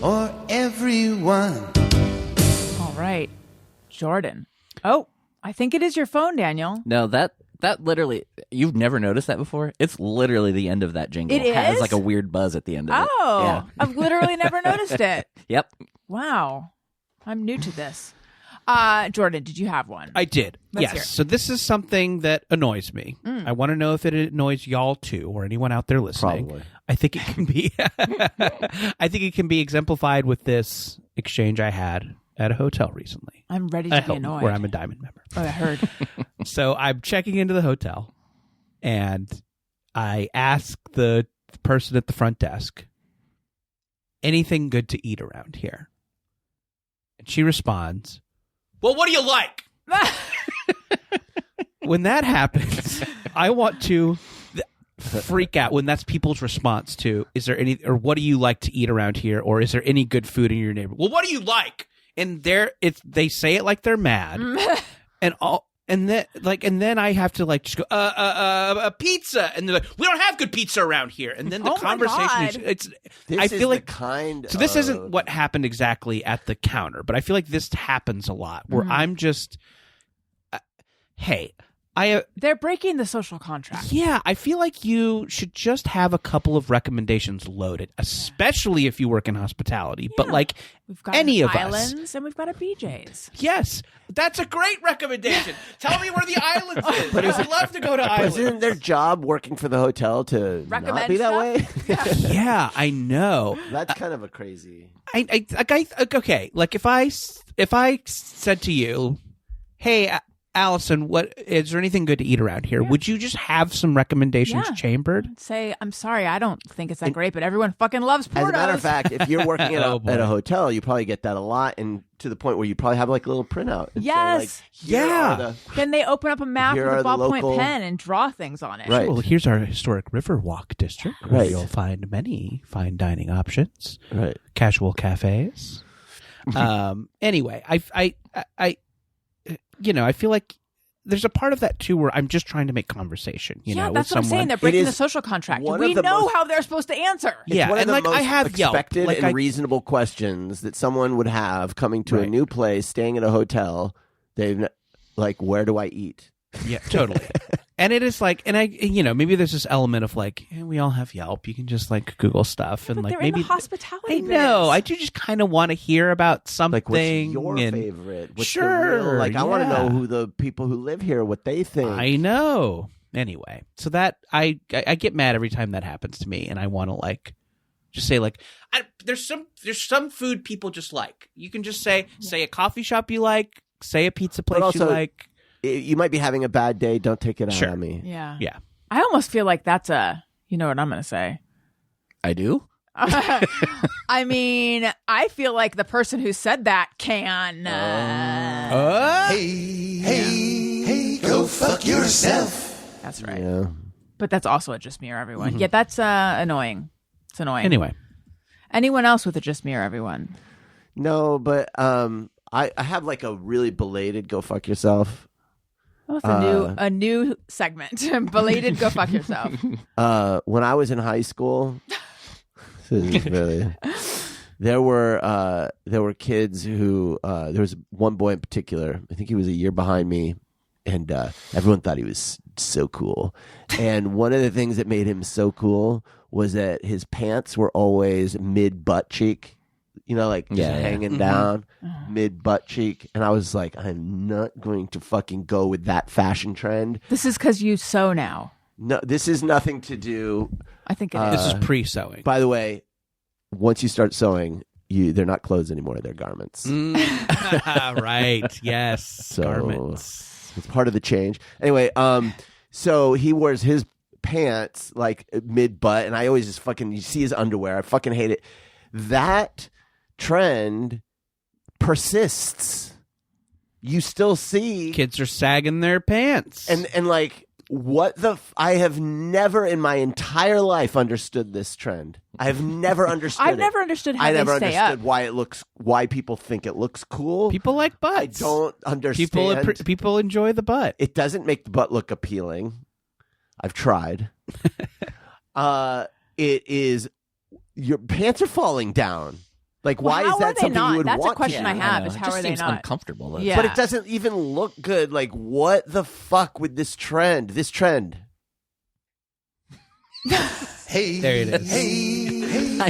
S2: or everyone?
S3: All right. Jordan. Oh, I think it is your phone, Daniel.
S6: No, that literally, you've never noticed that before? It's literally the end of that jingle.
S3: It
S6: It has
S3: is?
S6: like a weird buzz at the end of it.
S3: Oh,
S6: Yeah.
S3: I've literally never noticed it.
S6: Yep.
S3: Wow. I'm new to this. Jordan, did you have one?
S5: I did.
S3: Let's hear it.
S5: Yes. So this is something that annoys me. I want to know if it annoys y'all too, or anyone out there listening.
S1: Probably.
S5: I think it can be. I think it can be exemplified with this exchange I had at a hotel recently.
S3: I'm ready
S5: At
S3: to be
S5: Hilton,
S3: annoyed.
S5: where I'm a Diamond member.
S3: Oh, I heard.
S5: So I'm checking into the hotel, and I ask the person at the front desk, anything good to eat around here? And she responds, well, what do you like? When that happens, I want to freak out when that's people's response to, is there any, or what do you like to eat around here? Or is there any good food in your neighborhood? Well, what do you like? And they say it like they're mad. And then I have to like just go a pizza, and they're like, we don't have good pizza around here. And then the
S3: Oh my
S5: conversation
S3: God.
S1: This is the kind
S5: so this
S1: of...
S5: isn't what happened exactly at the counter, but I feel like this happens a lot where I'm just, hey,
S3: They're breaking the social contract.
S5: yeah, I feel like you should just have a couple of recommendations loaded, especially if you work in hospitality. But
S3: Yeah.
S5: like
S3: We've got
S5: any
S3: an
S5: of us,
S3: islands, and we've got a BJ's.
S5: yes, that's a great recommendation. Tell me where the islands is. I would love to go to
S1: But
S5: islands.
S1: isn't their job working for the hotel to not
S3: Recommend
S1: be that
S3: stuff?
S1: way?
S5: Yeah, I know.
S1: That's kind of a crazy...
S5: Okay, like if I said to you, "Hey, Allison, what is there anything good to eat around here?" Would you just have some recommendations
S3: Yeah.
S5: chambered?
S3: Say, I'm sorry, I don't think it's that great, but everyone fucking loves Portos.
S1: As a matter of fact, if you're working at,
S5: Oh, boy.
S1: at a hotel, you probably get that a lot, and to the point where you probably have like a little printout. and say,
S3: Yes.
S1: like, here
S5: Yeah.
S1: are the-
S3: Then they open up a map
S1: Here
S3: with
S1: are
S3: a
S1: the
S3: ballpoint
S1: local-
S3: pen and draw things on it.
S1: Right.
S5: Well, here's our historic Riverwalk district, where
S1: Right.
S5: you'll find many fine dining options,
S1: Right.
S5: casual cafes. Anyway, I feel like there's a part of that too where I'm just trying to make conversation. You know,
S3: that's
S5: with
S3: what I'm saying.
S5: someone.
S3: They're breaking
S1: is
S3: the social contract.
S1: one
S3: We
S1: of the
S3: know
S1: most-
S3: how they're supposed to answer.
S1: It's
S5: Yeah,
S1: one of
S5: and
S1: the
S5: like
S1: most
S5: I have Yelp,
S1: expected
S5: like
S1: and
S5: I-
S1: reasonable questions that someone would have coming to a
S5: Right.
S1: new place, staying at a hotel. They've like, where do I eat?
S5: Yeah, totally. And it is like, and maybe there's this element of like, we all have Yelp. You can just like Google stuff and
S3: But
S5: like
S3: they're
S5: maybe
S3: in the hospitality
S5: I know.
S3: biz.
S5: I do just kind of want to hear about something.
S1: Like, what's your
S5: and
S1: favorite? What's the
S5: Sure,
S1: real- like, I want to
S5: yeah.
S1: know who the people who live here, what they think.
S5: I know. Anyway, so that I get mad every time that happens to me, and I want to like just say like, there's some food people just like. You can just say a coffee shop you like, say a pizza place
S1: also,
S5: you like.
S1: You might be having a bad day. Don't take it out
S5: Sure.
S1: on me.
S3: Yeah.
S5: Yeah.
S3: I almost feel like that's you know what I'm going to say.
S6: I do.
S3: I mean, I feel like the person who said that can.
S2: Hey, go fuck yourself.
S3: That's right.
S1: Yeah.
S3: But that's also a just me or everyone. Yeah, that's annoying. It's annoying.
S5: Anyway,
S3: Anyone else with a just me or everyone?
S1: No, but I have like a really belated go fuck yourself.
S3: Oh, it's a new segment. Belated go fuck yourself.
S1: When I was in high school, this is really, there were kids who there was one boy in particular. I think he was a year behind me, and everyone thought he was so cool. And one of the things that made him so cool was that his pants were always mid butt cheek. You know, like just hanging down mid butt cheek. And I was like, I'm not going to fucking go with that fashion trend.
S3: This is because you sew now.
S1: No, this is nothing to do.
S3: I think it is.
S5: this is pre-sewing.
S1: By the way, once you start sewing, they're not clothes anymore; they're garments.
S5: Right. Yes.
S1: So
S5: Garments.
S1: it's part of the change. Anyway, so he wears his pants like mid butt, and I always just fucking you see his underwear. I fucking hate it. That trend persists. You still see
S5: Kids are sagging their pants.
S1: and like what the I have never in my entire life understood this trend. I have never understood
S3: I've
S1: it.
S3: never understood how
S1: I
S3: they
S1: never
S3: stay
S1: understood
S3: up.
S1: why people think it looks cool.
S5: people like butts.
S1: I don't understand.
S5: People enjoy the butt.
S1: It doesn't make the butt look appealing. I've tried. It is your pants are falling down. Like,
S3: Well,
S1: why
S3: how
S1: is
S3: are
S1: that
S3: they
S1: something
S3: not?
S1: you would
S3: That's a
S1: want
S3: question
S1: to
S3: I
S1: do?
S3: have.
S6: know.
S3: Is
S6: It
S3: how
S6: just
S3: are they
S6: seems
S3: not?
S6: uncomfortable. Though.
S3: Yeah.
S1: But it doesn't even look good. Like, what the fuck with this trend? This trend.
S2: Hey,
S5: There it is.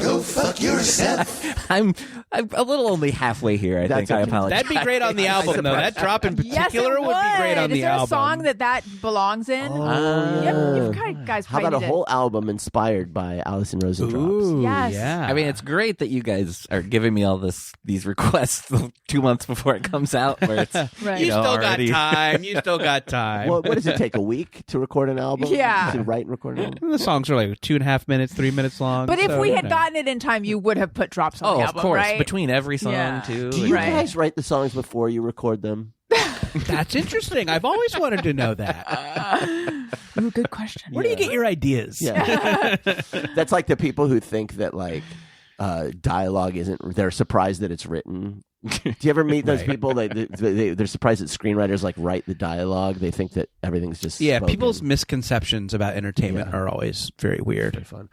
S2: Go fuck yourself.
S6: I'm a little only halfway here. I think. I apologize.
S5: That'd be great on the album, though. That drop in
S3: Yes,
S5: particular
S3: it
S5: would be great on
S3: Is
S5: the
S3: there
S5: album.
S3: a song that belongs in? You've guys
S1: How about a
S3: pioneered it.
S1: whole album inspired by Allison Rosen drops?
S5: Ooh,
S3: Yes.
S5: yeah.
S6: I mean, it's great that you guys are giving me all these requests 2 months before it comes out. Where it's
S3: Right.
S5: you
S6: you know,
S5: still
S6: already-
S5: got time. You still got time.
S1: Well, what does it take, a week to record an album?
S3: Yeah.
S1: To write and record an album?
S5: The songs are like 2.5 minutes, 3 minutes long.
S3: But if
S5: so,
S3: we
S5: you
S3: had
S5: know.
S3: gotten it in time, you would have put drops on
S6: Oh,
S3: the
S6: of
S3: album,
S6: course.
S3: right?
S6: Between every song
S3: Yeah.
S6: too.
S1: Do you
S3: Right.
S1: guys write the songs before you record them?
S5: That's interesting. I've always wanted to know that.
S3: Ooh, good question.
S5: Where do you get your ideas?
S1: Yeah. That's like the people who think that like dialogue isn't. They're surprised that it's written. Do you ever meet those
S5: Right.
S1: people? They're surprised that screenwriters like write the dialogue. They think that everything's just
S5: Yeah,
S1: spoken.
S5: people's misconceptions about entertainment are always very weird.
S1: Very fun.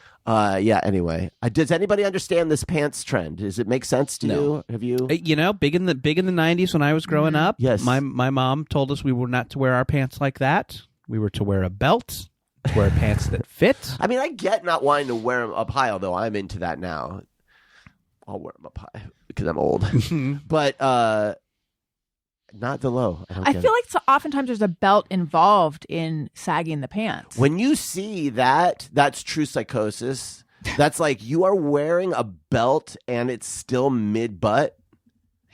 S1: Yeah. Anyway, does anybody understand this pants trend? Does it make sense to you? Have you?
S5: You know, big in the 90s when I was growing up.
S1: Yes.
S5: my mom told us we were not to wear our pants like that. We were to wear a belt, to wear pants that fit.
S1: I mean, I get not wanting to wear them up high, although I'm into that now. I'll wear them up high because I'm old, but not the low.
S3: I feel like oftentimes there's a belt involved in sagging the pants.
S1: When you see that, that's true psychosis. That's like you are wearing a belt and it's still mid butt.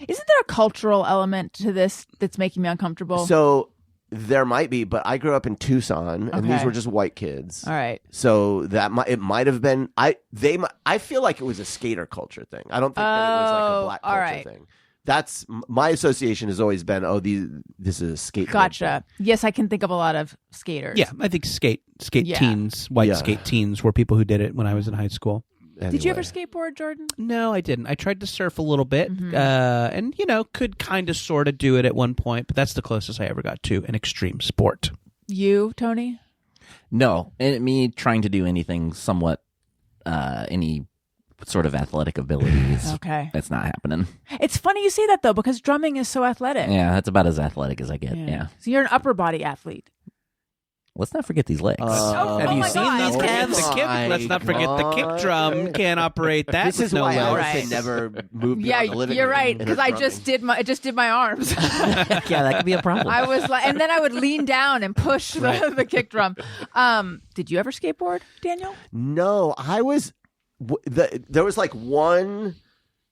S3: Isn't there a cultural element to this that's making me uncomfortable?
S1: So there might be, but I grew up in Tucson, and these
S3: Okay.
S1: were just white kids.
S3: All right.
S1: So it might have been. I feel like it was a skater culture thing. I don't think that it was like a black
S3: all
S1: culture
S3: right.
S1: thing. That's my association has always been. Oh, this is a skate.
S3: Gotcha. Yes, I can think of a lot of skaters.
S5: Yeah, I think skate
S3: Yeah.
S5: teens, white
S1: Yeah.
S5: skate teens were people who did it when I was in high school.
S3: Did you ever
S1: Anyway.
S3: skateboard, Jordan?
S5: No, I didn't. I tried to surf a little bit, and could kind of sort of do it at one point, but that's the closest I ever got to an extreme sport.
S3: You, Tony?
S6: No, and me trying to do anything somewhat, any sort of athletic abilities.
S3: Okay.
S6: That's not happening.
S3: It's funny you say that, though, because drumming is so athletic.
S6: Yeah, that's about as athletic as I get. Yeah.
S3: So you're an upper body athlete.
S6: Let's not forget these legs.
S5: Have
S3: oh
S5: you
S3: my
S5: seen
S3: God.
S5: these
S3: Oh
S5: calves?
S1: my
S5: Let's not forget the kick
S1: God.
S5: drum. Can't operate that.
S1: This
S5: with
S1: is
S5: no
S1: why
S5: legs.
S1: Allison
S3: Right.
S1: never moved.
S3: Yeah,
S1: beyond the living
S3: you're
S1: room
S3: right,
S1: in her
S3: because I
S1: drumming.
S3: just did my arms.
S6: Yeah, that could be a problem.
S3: I was like, and then I would lean down and push the kick drum. Did you ever skateboard, Daniel?
S1: No, I was. There was like one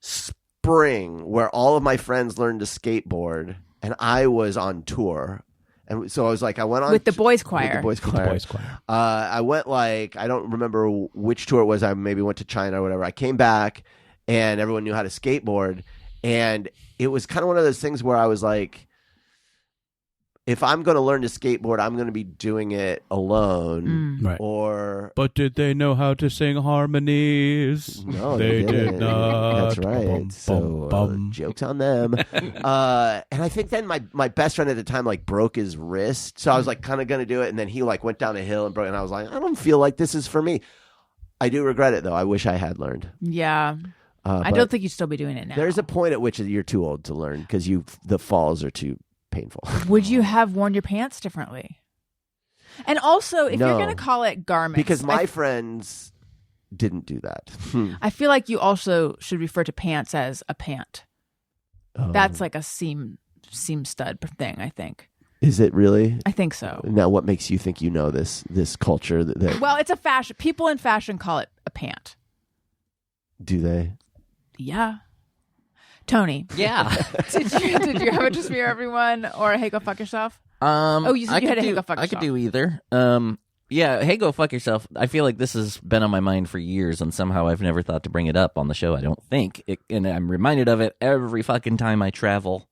S1: spring where all of my friends learned to skateboard, and I was on tour. And so I was like, I went on
S3: With the boys'
S1: with
S3: choir.
S1: the boys choir.
S5: Boys choir.
S1: I went like, I don't remember which tour it was. I maybe went to China or whatever. I came back and everyone knew how to skateboard. And it was kind of one of those things where I was like, if I'm going to learn to skateboard, I'm going to be doing it alone.
S5: Right.
S1: Or
S5: But did they know how to sing harmonies?
S1: no,
S5: they
S1: didn't.
S5: did not.
S1: That's right.
S5: Bum,
S1: So
S5: bum, bum.
S1: jokes on them. And I think then my best friend at the time like broke his wrist, so I was like kind of gonna do it, and then he like went down a hill and broke. And I was like, I don't feel like this is for me. I do regret it though. I wish I had learned.
S3: Yeah. I
S1: but
S3: don't think you'd still be doing it now.
S1: there's a point at which you're too old to learn because the falls are too painful.
S3: Would you have worn your pants differently? And also, if
S1: No.
S3: you're going to call it garments,
S1: Because my friends didn't do that.
S3: I feel like you also should refer to pants as a pant.
S1: Oh.
S3: That's like a seam stud thing, I think.
S1: Is it really?
S3: I think so.
S1: Now, what makes you think you know this culture? That
S3: Well, it's a fashion. People in fashion call it a pant.
S1: do they?
S3: Yeah. Tony,
S6: yeah.
S3: did you have a just mirror everyone or a hey go fuck yourself? You said
S6: I
S3: you had
S6: could
S3: a hey
S6: do-
S3: go fuck
S6: I could
S3: yourself.
S6: do either. Yeah, hey, go fuck yourself. I feel like this has been on my mind for years, and somehow I've never thought to bring it up on the show. I don't think, and I'm reminded of it every fucking time I travel.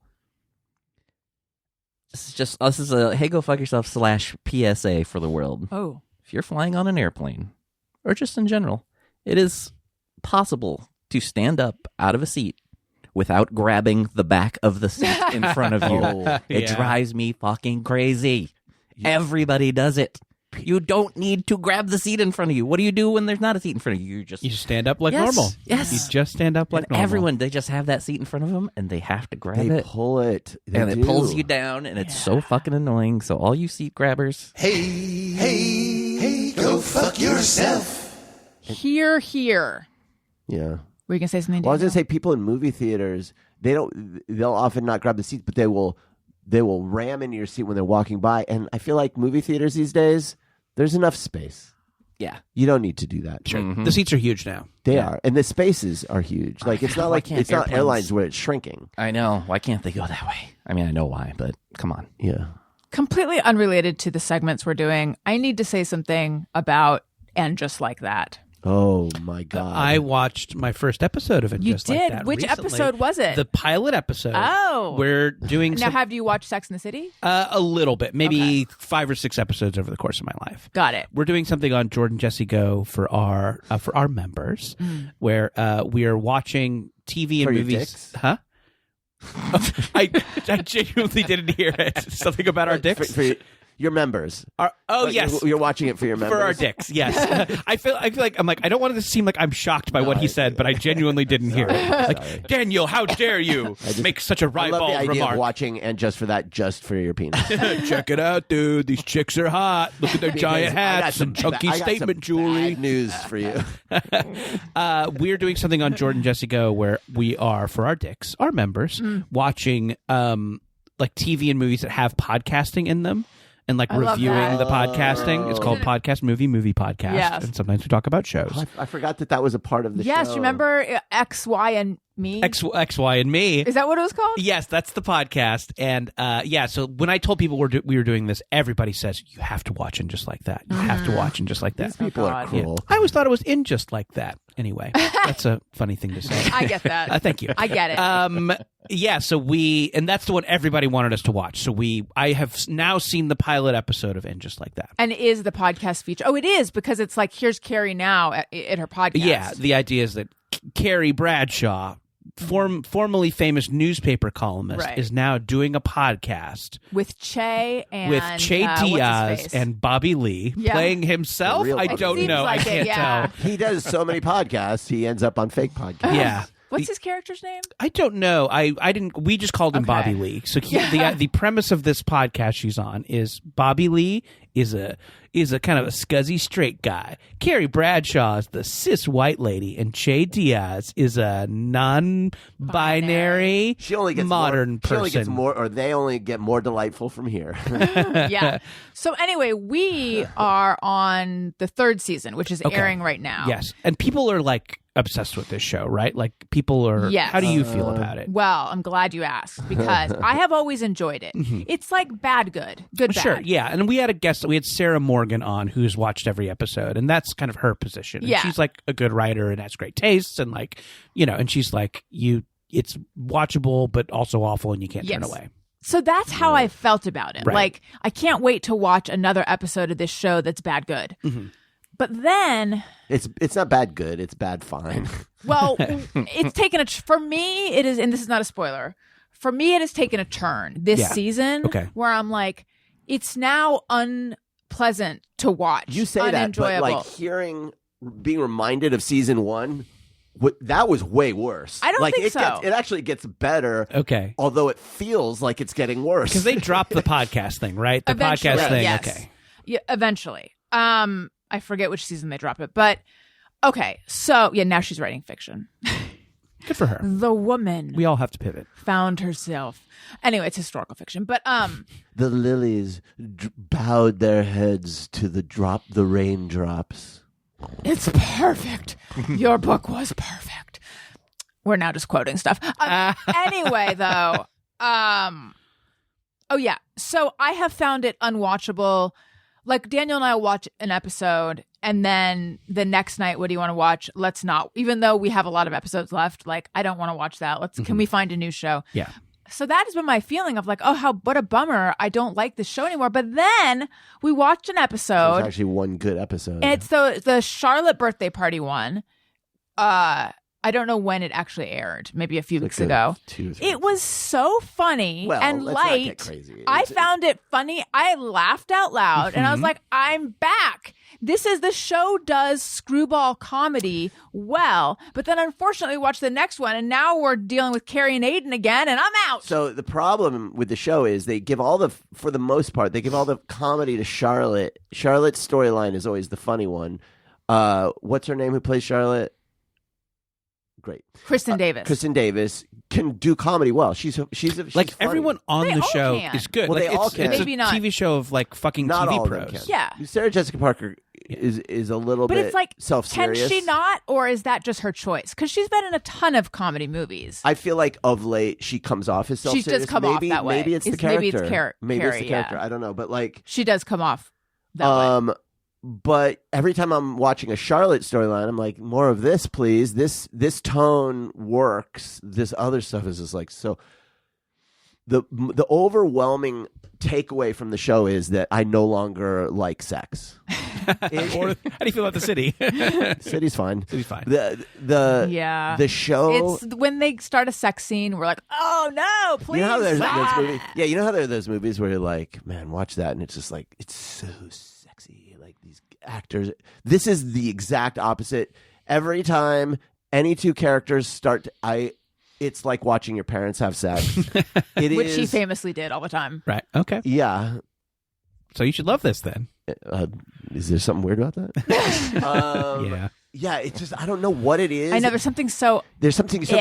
S6: This is a hey, go fuck yourself / PSA for the world.
S3: Oh,
S6: If you're flying on an airplane, or just in general, it is possible to stand up out of a seat without grabbing the back of the seat in front of you.
S1: Oh,
S6: It
S5: yeah.
S6: drives me fucking crazy. Everybody does it. You don't need to grab the seat in front of you. What do you do when there's not a seat in front of you? You just
S5: You stand up like
S6: Yes,
S5: normal.
S6: yes.
S5: You just stand up like
S6: and
S5: normal.
S6: everyone, they just have that seat in front of them, and they have to grab
S1: They
S6: it,
S1: pull it. They
S6: and it pulls
S1: do.
S6: you down, and it's so fucking annoying. So all you seat grabbers,
S2: Hey, go fuck yourself.
S3: here.
S1: Yeah.
S3: Were you gonna say something?
S1: Well, I was
S3: Daniel?
S1: gonna say people in movie theaters, they'll often not grab the seats, but they will ram into your seat when they're walking by. And I feel like movie theaters these days, there's enough space.
S6: Yeah.
S1: You don't need to do that.
S5: Sure. The seats are huge now.
S1: They are, and the spaces are huge. Like it's not
S6: Why
S1: like
S6: can't
S1: it's not
S6: airplanes-
S1: airlines where it's shrinking.
S6: I know. Why can't they go that way? I mean, I know why, but come on.
S1: Yeah.
S3: Completely unrelated to the segments we're doing, I need to say something about And Just Like That.
S1: Oh my God.
S5: I watched my first episode of it.
S3: You
S5: just like
S3: did?
S5: that
S3: Which
S5: recently.
S3: episode was it?
S5: The pilot episode.
S3: Oh.
S5: We're doing
S3: Now, have you watched Sex in the City?
S5: a little bit, maybe 5 or 6 episodes over the course of my life.
S3: Got it.
S5: We're doing something on Jordan Jesse Go for our members, where we are watching TV and
S1: For your
S5: movies.
S1: dicks?
S5: Huh? I genuinely didn't hear it. Something about our dicks.
S1: For your members. Like,
S5: Yes.
S1: You're watching it for your members.
S5: For our dicks, yes. I feel like I don't want it to seem like I'm shocked by what he said, but I genuinely didn't hear it. Like, Daniel, how dare you make such a
S1: I love the
S5: ribald
S1: idea
S5: remark?
S1: of watching and just for that, just for your penis.
S5: Check it out, dude. These chicks are hot. Look at their giant
S1: Because I got
S5: hats
S1: some
S5: and chunky
S1: I got
S5: statement
S1: some
S5: jewelry.
S1: bad news for you.
S5: We're doing something on Jordan Jesse Go where we are, for our dicks, our members, watching like TV and movies that have podcasting in them. And like
S3: I love
S5: reviewing
S3: that.
S5: the podcasting. It's called Podcast Movie Podcast.
S3: Yes.
S5: And sometimes we talk about shows.
S1: Oh, I forgot that was a part of the show.
S3: Yes, you remember X, Y, and Me?
S5: X, Y, and Me.
S3: Is that what it was called?
S5: Yes, that's the podcast. And so when I told people we were doing this, everybody says, you have to watch In Just Like That. You have to watch In Just Like That.
S1: These people are
S3: God.
S1: cruel.
S5: I always thought it was In Just Like That. Anyway, that's a funny thing to say.
S3: I get that.
S5: Thank you.
S3: I get it.
S5: So and that's the one everybody wanted us to watch. So I have now seen the pilot episode of In Just Like That.
S3: And is the podcast feature? Oh, it is, because it's like, here's Carrie now at her podcast.
S5: Yeah, the idea is that Carrie Bradshaw, formerly famous newspaper columnist,
S3: Right.
S5: is now doing a podcast
S3: With Che and
S5: with Che
S3: what's his
S5: Diaz
S3: face?
S5: and Bobby Lee
S3: Yeah.
S5: playing himself.
S1: The real
S5: I
S1: Bobby
S5: don't
S3: Lee. It
S5: know.
S3: seems
S5: I
S3: like it,
S5: can't
S3: yeah.
S5: tell.
S1: He does so many podcasts, he ends up on fake podcasts.
S5: Yeah.
S3: What's his character's name?
S5: I don't know. I didn't. We just called him
S3: Okay.
S5: Bobby Lee. So the premise of this podcast she's on is Bobby Lee is a kind of a scuzzy straight guy. Carrie Bradshaw is the cis white lady, and Che Diaz is a non-binary
S1: She only gets
S5: modern
S1: more,
S5: person.
S1: She only gets more, or they only get more delightful from here.
S3: Yeah. So anyway, we are on the 3rd season, which is airing right now.
S5: Yes, and people are like obsessed with this show, right? Like people are.
S3: Yes.
S5: How do you feel about it?
S3: Well, I'm glad you asked, because I have always enjoyed it. It's like bad, good, good, bad.
S5: Sure, yeah. And we had a guest, we had Sarah Morgan on, who's watched every episode, and that's kind of her position. And
S3: Yeah.
S5: she's like a good writer and has great tastes, and like, and she's like, it's watchable, but also awful, and you can't turn
S3: Yes.
S5: away.
S3: So that's how I felt about it.
S5: Right.
S3: Like, I can't wait to watch another episode of this show that's bad, good. But then,
S1: It's not bad good, it's bad fine.
S3: well, it's taken for me, it is, and this is not a spoiler, for me, it has taken a turn this
S5: Yeah.
S3: season
S5: Okay.
S3: where I'm like, it's now unpleasant to watch.
S1: You say that, but
S3: unenjoyable.
S1: like being reminded of season 1, that was way worse.
S3: I don't
S1: like,
S3: think
S1: it
S3: so.
S1: It actually gets better.
S5: Okay.
S1: Although it feels like it's getting worse.
S5: Because they dropped the podcast thing, right? The
S3: Eventually,
S5: podcast thing.
S3: yes.
S5: Okay.
S3: Yeah, eventually. I forget which season they drop it, but okay. So yeah, now she's writing fiction.
S5: Good for her.
S3: The woman
S5: We all have to pivot.
S3: found herself. Anyway, it's historical fiction, but
S1: the lilies bowed their heads to the raindrops.
S3: it's perfect. Your book was perfect. We're now just quoting stuff. Anyway, though, oh yeah. So I have found it unwatchable. Like, Daniel and I will watch an episode, and then the next night, what do you want to watch? Let's not. Even though we have a lot of episodes left, like, I don't want to watch that. Can we find a new show?
S5: Yeah.
S3: So that has been my feeling of like, oh, what a bummer. I don't like this show anymore. But then we watched an
S1: There's
S3: episode,
S1: actually one good episode.
S3: and it's the Charlotte birthday party one. I don't know when it actually aired. Maybe a few weeks ago.
S1: 2 or 3
S3: It was so funny
S1: Well,
S3: and
S1: let's not get
S3: light.
S1: crazy.
S3: I
S1: It's-
S3: found it funny. I laughed out loud, and I was like, I'm back. The show does screwball comedy well, but then unfortunately we watched the next one, and now we're dealing with Carrie and Aiden again, and I'm out.
S1: So the problem with the show is they give for the most part, they give all the comedy to Charlotte. Charlotte's storyline is always the funny one. What's her name who plays Charlotte? great.
S3: Kristen Davis.
S1: Kristen Davis can do comedy well. She's
S5: like
S1: funny.
S5: everyone on
S3: They
S5: the
S3: all
S5: show
S3: can.
S5: is good.
S1: Well,
S5: like,
S1: they all
S5: it's,
S1: can.
S5: it's
S3: Maybe
S5: a
S3: not.
S5: TV show of like fucking
S1: Not
S5: TV
S1: all of them
S5: pros.
S1: can.
S3: Yeah.
S1: Sarah Jessica Parker is a little
S3: But
S1: bit
S3: it's like, can
S1: self-serious.
S3: she not, or is that just her choice? Because she's been in a ton of comedy movies.
S1: I feel like of late she comes off as
S3: She
S1: self-serious.
S3: does come off
S1: maybe,
S3: that way.
S1: Maybe it's the
S3: Maybe
S1: character.
S3: it's
S1: Maybe it's the
S3: Carrie,
S1: character.
S3: yeah.
S1: I don't know, but like,
S3: She does come off that way.
S1: but every time I'm watching a Charlotte storyline, I'm like, more of this, please. This tone works. This other stuff is just like so. The overwhelming takeaway from the show is that I no longer like sex.
S5: Or how do you feel about the city?
S1: City's fine.
S5: City's fine.
S1: The show.
S3: It's when they start a sex scene, we're like, oh no, please.
S1: You know how there's
S3: stop.
S1: those movies? Yeah, you know how there are those movies where you're like, man, watch that, and it's just like it's so sexy. Like these actors. This is the exact opposite. Every time any two characters start, it's like watching your parents have sex.
S3: Which he famously did all the time.
S5: Right. Okay.
S1: Yeah.
S5: So you should love this then.
S1: Is there something weird about that?
S5: Yeah.
S1: Yeah, it's just I don't know what it is.
S3: I know there's something so ick.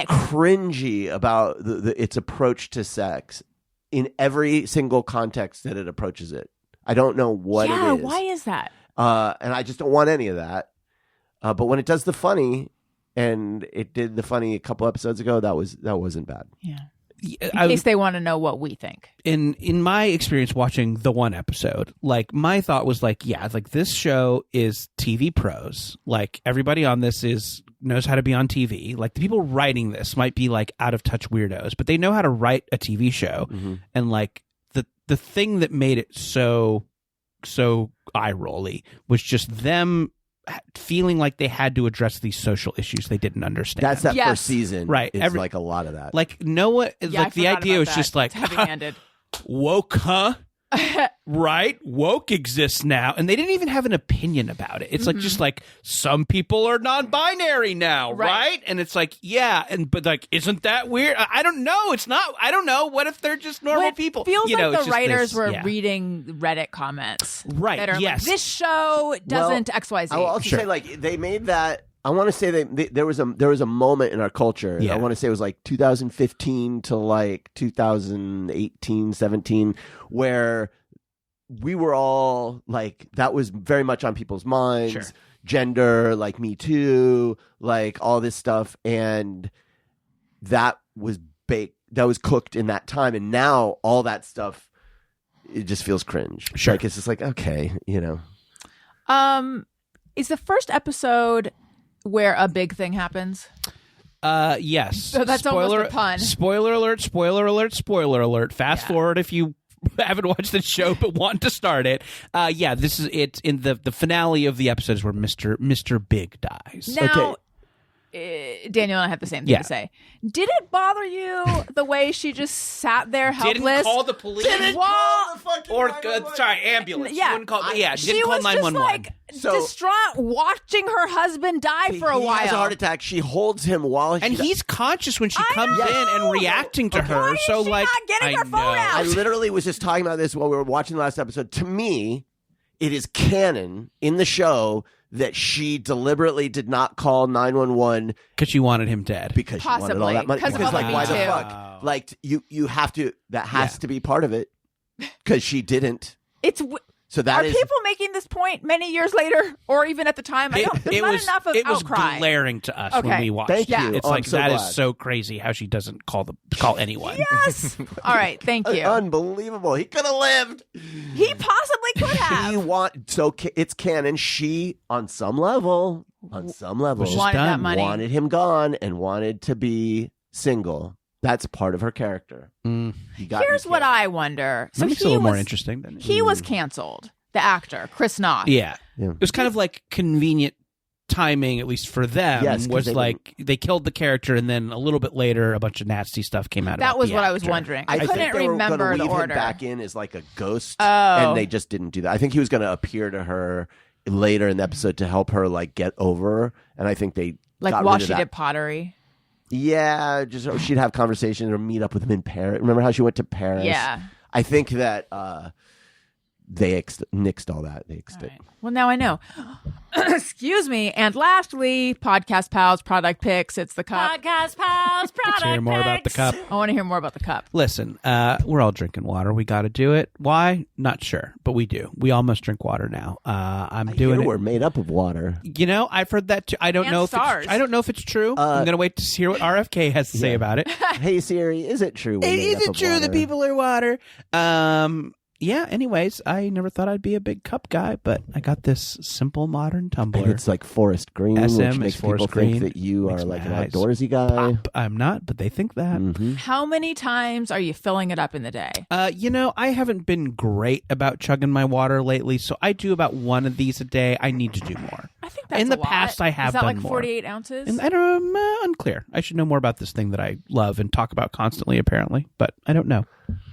S1: cringy about its approach to sex in every single context that it approaches it. I don't know what it is.
S3: Why is that?
S1: And I just don't want any of that. But when it does the funny, and it did the funny a couple episodes ago, that wasn't bad.
S3: Yeah. In case they want to know what we think.
S5: In my experience watching the one episode, like my thought was like, yeah, like this show is TV pros. Like everybody on this knows how to be on TV. Like the people writing this might be like out of touch weirdos, but they know how to write a TV show.
S1: Mm-hmm.
S5: And like the thing that made it so eye rolly was just them feeling like they had to address these social issues they didn't understand.
S1: That's that
S3: Yes.
S1: first season,
S5: Right.
S1: It's like a lot of that.
S5: Like Noah,
S3: Yeah,
S5: like
S3: I
S5: the
S3: forgot
S5: idea
S3: about
S5: was
S3: that.
S5: just like
S3: It's heavy-handed.
S5: woke, huh? Right? Woke exists now. And they didn't even have an opinion about it. It's like just like some people are non-binary now,
S3: Right.
S5: right? And it's like, yeah, but like, isn't that weird? I don't know. It's not. I don't know. What if they're just normal
S3: Well, it
S5: people?
S3: feels
S5: You know,
S3: like
S5: it's
S3: the
S5: just
S3: writers
S5: this-
S3: were
S5: yeah.
S3: reading Reddit comments.
S5: Right,
S3: That are
S5: yes.
S3: like, this show doesn't XYZ.
S1: I will also
S5: Sure.
S1: say, like, they made that. I want to say there was a moment in our culture.
S5: Yeah.
S1: I want to say it was like 2015 to like 2018, 17, where we were all like, that was very much on people's minds.
S5: Sure.
S1: Gender, like Me Too, like all this stuff, and that was baked. That was cooked in that time, and now all that stuff, it just feels cringe.
S5: Sure.
S1: Like it's just like, okay, you know.
S3: Is the first episode where a big thing happens?
S5: Yes.
S3: So that's almost a pun.
S5: Spoiler alert, spoiler alert, spoiler alert. Fast forward if you haven't watched the show but want to start it. Yeah, this is it in the finale of the episodes where Mr. Big dies.
S3: Now, Daniel and I have the same thing
S5: Yeah.
S3: to say. Did it bother you the way she just sat there helpless?
S5: Didn't call the police. Or sorry, ambulance.
S3: Yeah.
S5: She wouldn't call.
S3: She
S5: didn't call
S3: was
S5: 911.
S3: just like
S1: So-
S3: distraught, watching her husband die for a
S1: He
S3: while.
S1: has a heart attack. She holds him while
S5: and he's conscious when she
S3: I
S5: comes
S3: know!
S5: in and reacting to her.
S3: Why is
S5: so
S3: she
S5: like,
S3: not getting
S5: I
S3: her phone
S5: know.
S3: out?
S1: I literally was just talking about this while we were watching the last episode. To me, it is canon in the show that she deliberately did not call 911
S5: Because she wanted him dead.
S1: because she wanted all that money.
S3: Because of
S1: Because,
S3: all
S1: like,
S3: the
S1: why the
S3: Me Too.
S1: fuck? Like, you have to. That has
S5: Yeah.
S1: to be part of it. Because she didn't. So that
S3: Are
S1: is.
S3: people making this point many years later, or even at the time? There's not enough of
S5: it was
S3: outcry.
S5: glaring to us when
S3: Okay.
S5: we watched.
S1: Thank
S5: it.
S1: you.
S5: It's
S1: Oh, I'm
S5: like
S1: so
S5: that
S1: glad.
S5: is so crazy how she doesn't call anyone.
S3: Yes. All right. Thank you.
S1: Unbelievable. He could have lived.
S3: He possibly could have.
S1: It's canon. She, on some level,
S5: Was just
S3: Wanted that
S5: done.
S3: money.
S1: wanted him gone and wanted to be single. That's part of her character.
S5: Mm.
S1: You got
S3: Here's
S1: me
S3: what
S1: killed.
S3: I wonder.
S5: That makes it a little more interesting. Than
S3: He was canceled. The actor, Chris Noth.
S5: Yeah.
S1: Yeah.
S5: It was kind of like convenient timing, at least for them.
S1: Yes, 'cause
S5: was
S1: they
S5: like they killed the character, and then a little bit later, a bunch of nasty stuff came out.
S3: That
S5: about
S3: was
S5: the
S3: what I was
S5: actor.
S3: wondering.
S1: I
S3: I
S1: think
S3: couldn't
S1: they were
S3: remember
S1: gonna
S3: the
S1: weave
S3: order.
S1: him back in as like a ghost,
S3: Oh.
S1: and they just didn't do that. I think he was going to appear to her later in the episode to help her like get over, her, and I think they
S3: Like
S1: got
S3: while
S1: rid of
S3: she
S1: that.
S3: did pottery.
S1: Yeah, just she'd have conversations or meet up with him in Paris. Remember how she went to Paris?
S3: Yeah.
S1: I think that they nixed all that. They nixed
S3: All
S1: it.
S3: right. Well, now I know. Excuse me. And lastly, Podcast Pals product picks. It's the cup.
S4: Podcast Pals product
S5: Let's hear more about the cup.
S3: I want to hear more about the cup.
S5: Listen, we're all drinking water. We got to do it. Why? Not sure, but we do. We all must drink water now. I'm doing it.
S1: We're made up of water.
S5: You know, I've heard that too. I don't
S3: And
S5: know if
S3: stars.
S5: I don't know if it's true. I'm gonna wait to hear what RFK has to say about it.
S1: Hey Siri, is it true? we're made
S5: Is
S1: up
S5: it
S1: of
S5: true that
S1: water?
S5: people are water? Yeah, anyways, I never thought I'd be a big cup guy, but I got this simple modern tumbler.
S1: And it's like forest green,
S5: SM
S1: which
S5: is
S1: makes
S5: forest
S1: people think
S5: green.
S1: that you
S5: Makes
S1: are like an
S5: my eyes
S1: outdoorsy guy.
S5: Pop. I'm not, but they think that.
S3: How many times are you filling it up in the day?
S5: You know, I haven't been great about chugging my water lately, so I do about one of these a day. I need to do more.
S3: I think that's
S5: In the
S3: a lot.
S5: past, I have
S3: Is that
S5: done
S3: like
S5: more.
S3: 48 ounces?
S5: And I don't know, unclear. I should know more about this thing that I love and talk about constantly, apparently, but I don't know.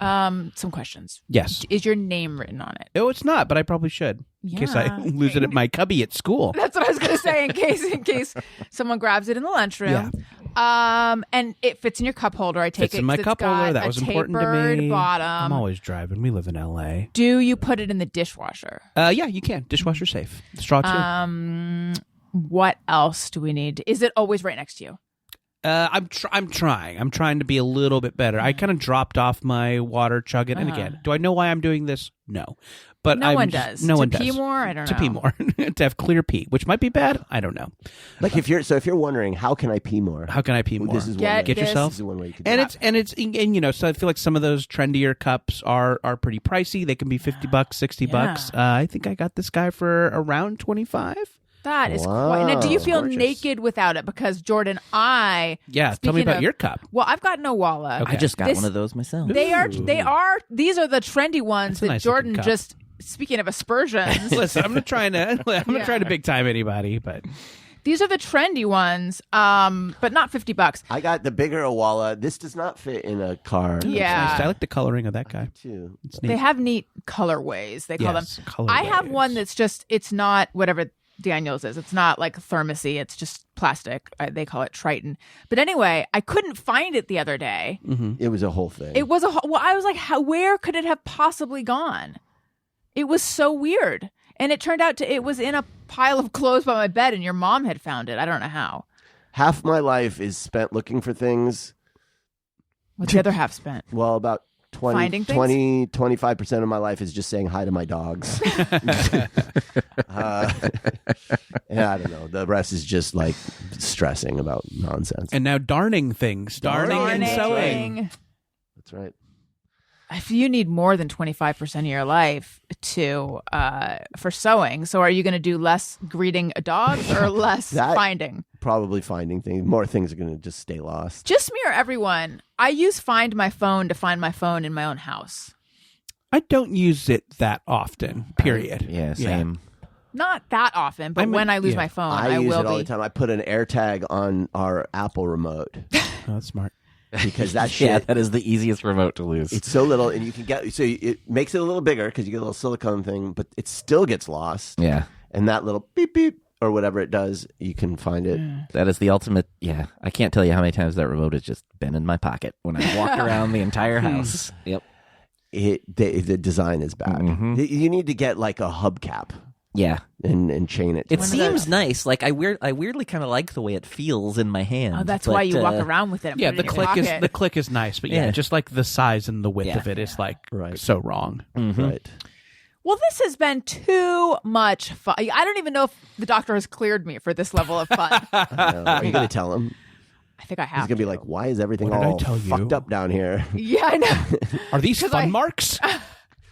S3: Some questions.
S5: Yes.
S3: Is your name written on it?
S5: Oh, it's not, but I probably should. In case I
S3: Yeah.
S5: lose it at my cubby at school.
S3: That's what I was going to say. In case someone grabs it in the lunchroom. And it fits in your cup holder. I take
S5: Fits
S3: it
S5: in my
S3: 'cause it's
S5: cup
S3: got
S5: holder. That
S3: a
S5: was important to
S3: tapered
S5: me.
S3: Bottom.
S5: I'm always driving. We live in LA.
S3: Do you put it in the dishwasher?
S5: Yeah, you can. Dishwasher safe. Straw too.
S3: What else do we need? Is it always right next to you?
S5: I'm trying. I'm trying to be a little bit better. I kind of dropped off my water chugging. And again, do I know why I'm doing this? No. But
S3: No
S5: I'm
S3: one
S5: just-
S3: does.
S5: No
S3: To
S5: one
S3: pee
S5: does.
S3: more? I don't
S5: To
S3: know.
S5: pee more. To have clear pee, which might be bad. I don't know.
S1: Like if you're wondering, how can I pee more?
S5: How can I pee more?
S1: This is
S3: Get
S1: one way.
S3: this-
S5: yourself.
S1: This is one way you can.
S5: And
S1: do it.
S5: it's you know, so I feel like some of those trendier cups are pretty pricey. They can be $50, $60. I think I got this guy for around 25.
S3: That is
S1: Wow.
S3: quite. Now, do you feel
S5: Gorgeous.
S3: naked without it? Because Jordan,
S5: Yeah, tell me
S3: speaking
S5: about
S3: of-
S5: your cup.
S3: Well, I've got no Walla.
S5: Okay.
S6: I just got
S3: This-
S6: one of those myself.
S3: These are these are the trendy ones
S5: That's a
S3: that
S5: nice looking
S3: Jordan
S5: cup.
S3: just. Speaking of aspersions,
S5: Listen, I'm not trying to big time anybody, but
S3: these are the trendy ones, but not $50.
S1: I got the bigger Awala. This does not fit in a car.
S3: Yeah.
S5: nice. I like the coloring of that guy.
S1: Too.
S5: It's neat.
S3: They have neat colorways. They call
S5: Yes,
S3: them.
S5: colorways.
S3: I have one that's just. It's not whatever Daniels is. It's not like thermosy. It's just plastic. They call it Triton. But anyway, I couldn't find it the other day.
S1: It was a whole thing.
S3: It was well. I was like, where could it have possibly gone? It was so weird. And it turned out it was in a pile of clothes by my bed, and your mom had found it. I don't know how.
S1: Half my life is spent looking for things.
S3: What's the other half spent?
S1: Well, about 20,
S3: Finding things?
S1: 25% of my life is just saying hi to my dogs. And I don't know. The rest is just like stressing about nonsense.
S5: And now darning things, darning and sewing.
S1: That's right.
S3: If you need more than 25% of your life to for sewing, so are you going to do less greeting dogs or less
S1: That-
S3: finding?
S1: Probably finding things. More things are going to just stay lost.
S3: Just me or everyone? I use Find My Phone to find my phone in my own house.
S5: I don't use it that often. Period.
S6: Yeah, same.
S3: Not that often, but
S5: I mean,
S3: when I lose
S5: yeah.
S3: my phone,
S1: I use
S3: will
S1: it all
S3: be.
S1: the time. I put an AirTag on our Apple remote
S5: Oh, that's smart.
S1: because that shit.
S6: Yeah, that is the easiest remote to lose.
S1: It's so little, and you can get it makes it a little bigger because you get a little silicone thing, but it still gets lost.
S6: Yeah.
S1: And that little beep beep or whatever it does, you can find it.
S6: That is the ultimate. Yeah, I can't tell you how many times that remote has just been in my pocket when I walked around the entire house. Yep.
S1: The design is bad. You need to get like a hubcap
S6: Yeah.
S1: and chain it.
S6: It
S3: One of
S6: seems
S3: those-
S6: nice. Like I weirdly kind of like the way it feels in my hand.
S3: Oh, that's
S6: but,
S3: why you walk around with it. And
S5: Yeah,
S3: put
S5: the
S3: it in your
S5: click is
S3: pocket.
S5: nice, but yeah,
S6: Yeah.
S5: just like the size and the width
S6: Yeah.
S5: of it is like
S1: Right.
S5: so wrong.
S1: Right.
S3: Well, this has been too much fun. I don't even know if the doctor has cleared me for this level of fun.
S1: Are you going to tell him?
S3: I think I
S1: He's
S3: have.
S1: going to be
S3: to.
S1: like, "Why is everything
S5: What did I
S1: all
S5: tell you?
S1: fucked up down here?
S3: Yeah, I know.
S5: Are these
S3: 'Cause
S5: fun
S3: I-
S5: marks?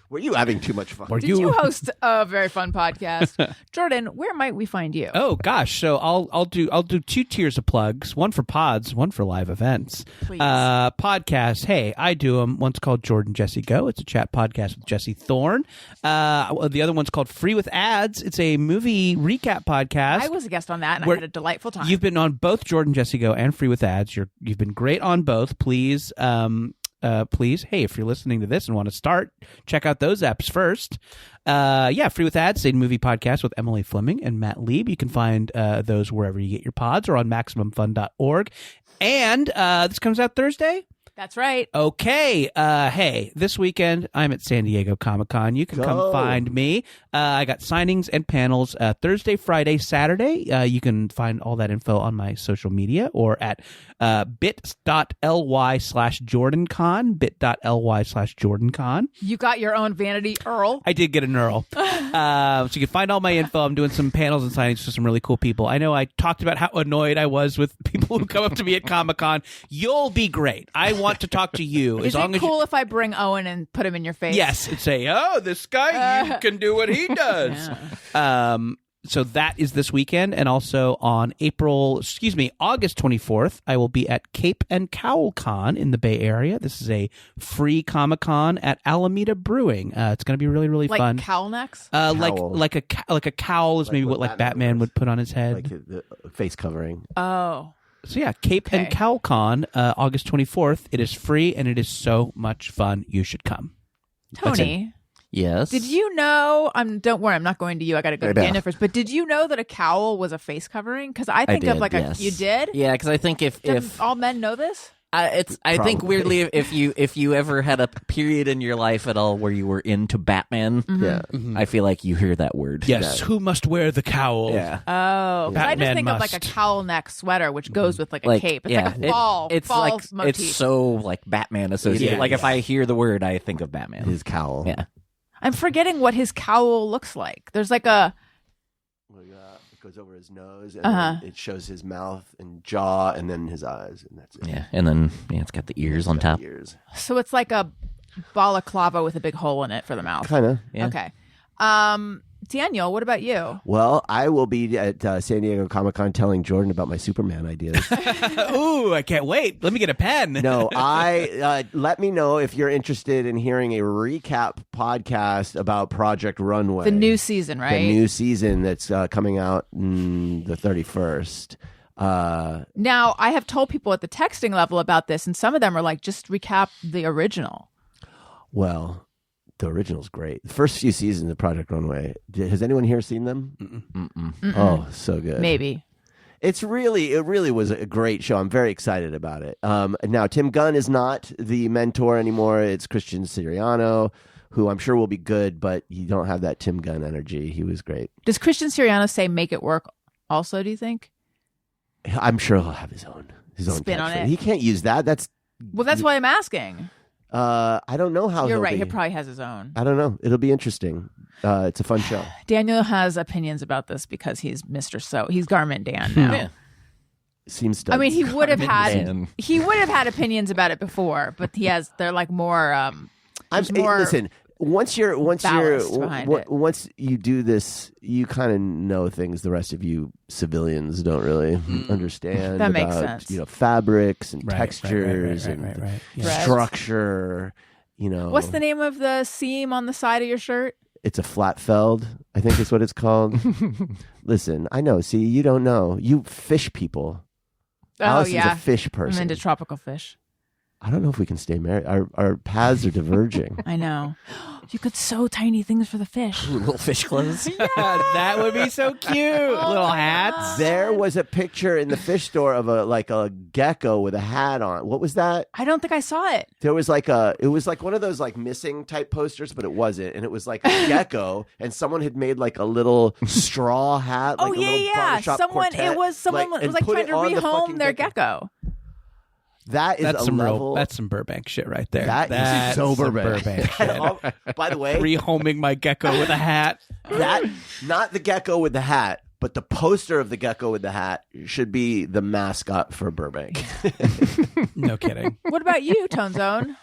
S1: Were you having too much fun?"
S5: Were
S3: Did you host a very fun podcast, Jordan? Where might we find you?
S5: Oh gosh, so I'll do 2 tiers of plugs, one for pods, one for live events.
S3: Please.
S5: Podcasts. Hey, I do them. One's called Jordan Jesse Go. It's a chat podcast with Jesse Thorne. The other one's called Free with Ads. It's a movie recap podcast.
S3: I was a guest on that, and I
S5: Where-
S3: had a delightful time.
S5: You've been on both Jordan Jesse Go and Free with Ads. You've been great on both. Please, please, hey, if you're listening to this and want to start, check out those apps first. Free with Ads, a movie podcast with Emily Fleming and Matt Lieb. You can find those wherever you get your pods or on MaximumFun.org. And this comes out Thursday.
S3: That's right.
S5: Okay. Hey, this weekend I'm at San Diego Comic-Con. You can come
S1: Go.
S5: find me. I got signings and panels Thursday, Friday, Saturday. You can find all that info on my social media or at bit.ly/JordanCon, bit.ly/JordanCon.
S3: You got your own Vanity Earl.
S5: I did get an Earl. So you can find all my info. I'm doing some panels and signings for some really cool people. I know I talked about how annoyed I was with people who come up to me at Comic-Con. You'll be great. I want to talk to you.
S3: Is it cool if I bring Owen and put him in your face?
S5: Yes, and say, "Oh, this guy, you can do what he does." So that is this weekend, and also on August 24th, I will be at Cape and Cowl Con in the Bay Area. This is a free Comic-Con at Alameda Brewing. It's going to be really, really
S3: like
S5: fun.
S3: cowl necks?
S1: Cowl.
S5: Like a cowl is
S1: Like
S5: maybe
S1: what
S5: what
S1: Batman
S5: Batman
S1: wears.
S5: would put on his head.
S1: Like the face covering.
S3: Oh.
S5: So yeah, Cape and
S3: Okay.
S5: Cowl Con, August 24th. It is free and it is so much fun. You should come.
S3: Tony,
S6: Yes.
S3: did you know? Don't worry, I'm not going to you. I got to go to
S1: Right now.
S3: Daniel first. But did you know that a cowl was a face covering? Because I think
S6: did,
S3: of like
S6: yes.
S3: You did?
S6: Yeah, because I think if
S3: Did all men know this?
S6: I think
S1: Probably.
S6: weirdly if you ever had a period in your life at all where you were into Batman,
S1: Yeah.
S6: I feel like you hear that word.
S5: Yes, who must wear the cowl?
S6: Yeah.
S3: Oh, 'cause I just
S5: Batman
S3: think of like a
S5: must.
S3: cowl neck sweater, which goes with like a
S6: Like
S3: cape. It's
S6: yeah,
S3: like a fall,
S6: it's
S3: fall
S6: like
S3: motif.
S6: it's so like Batman associated.
S5: Yeah,
S6: like if
S5: yeah.
S6: I hear the word, I think of Batman.
S1: His cowl.
S6: Yeah.
S3: I'm forgetting what his cowl looks like. There's like a
S1: It goes over his nose, and
S3: Uh-huh.
S1: then it shows his mouth and jaw, and then his eyes, and that's it.
S6: Yeah, and then it's got the ears on top.
S1: Ears.
S3: so it's like a balaclava with a big hole in it for the mouth.
S1: Kind of.
S6: Yeah.
S3: Okay. Daniel, what about you?
S1: Well, I will be at San Diego Comic-Con telling Jordan about my Superman ideas.
S5: Ooh, I can't wait. Let me get a pen.
S1: No, let me know if you're interested in hearing a recap podcast about Project Runway.
S3: The new season, right?
S1: The new season that's coming out the 31st.
S3: Now, I have told people at the texting level about this, and some of them are like, just recap the original.
S1: Well, the original's great. The first few seasons of Project Runway. Has anyone here seen them?
S6: Mm-mm.
S1: Oh, so good.
S3: Maybe.
S1: It really was a great show. I'm very excited about it. Now, Tim Gunn is not the mentor anymore. It's Christian Siriano, who I'm sure will be good, but you don't have that Tim Gunn energy. He was great.
S3: Does Christian Siriano say make it work also, do you think?
S1: I'm sure he'll have his own
S3: Spin on
S1: catchphrase.
S3: it.
S1: He can't use that. That's
S3: Well, that's why I'm asking.
S1: I don't know how
S3: You're
S1: he'll
S3: right.
S1: be.
S3: He probably has his own.
S1: I don't know. It'll be interesting. It's a fun show.
S3: Daniel has opinions about this because he's Mr. So. He's Garmin Dan now.
S6: Yeah.
S1: Seems.
S3: I mean, he would have
S6: Dan.
S3: had opinions about it before, but they're like more. There's more
S1: listen. Once
S3: ballast behind it.
S1: once you do this, you kind of know things the rest of you civilians don't really understand.
S3: That makes
S1: about,
S3: sense.
S1: Fabrics and
S5: Right,
S1: textures
S5: right.
S1: and
S5: Yeah.
S1: structure.
S3: What's the name of the seam on the side of your shirt?
S1: It's a flatfeld, I think is what it's called. Listen, I know. See, you don't know. You fish people.
S3: Oh
S1: Allison's
S3: yeah,
S1: a fish
S3: I'm
S1: person.
S3: into tropical fish.
S1: I don't know if we can stay married. Our paths are diverging.
S3: I know. You could sew tiny things for the fish.
S6: Little fish clothes.
S5: That would be so cute. Little hats.
S1: There was a picture in the fish store of a gecko with a hat on. What was that?
S3: I don't think I saw it.
S1: There was it was like one of those like missing type posters, but it wasn't. And it was like a gecko, and someone had made like a little straw hat. Like
S3: Oh
S1: a little
S3: yeah.
S1: barbershop
S3: Someone
S1: quartet,
S3: was
S1: and
S3: like
S1: put
S3: trying
S1: it
S3: to
S1: on the
S3: rehome
S1: fucking
S3: their gecko.
S1: That is
S5: That's
S1: a
S5: some
S1: level.
S5: that's some Burbank shit right there.
S1: That's so
S5: some
S1: Burbank.
S5: shit.
S1: By the way,
S5: Rehoming my gecko with a hat.
S1: that not the gecko with the hat, but the poster of the gecko with the hat should be the mascot for Burbank.
S5: No kidding.
S3: What about you, Tone Zone?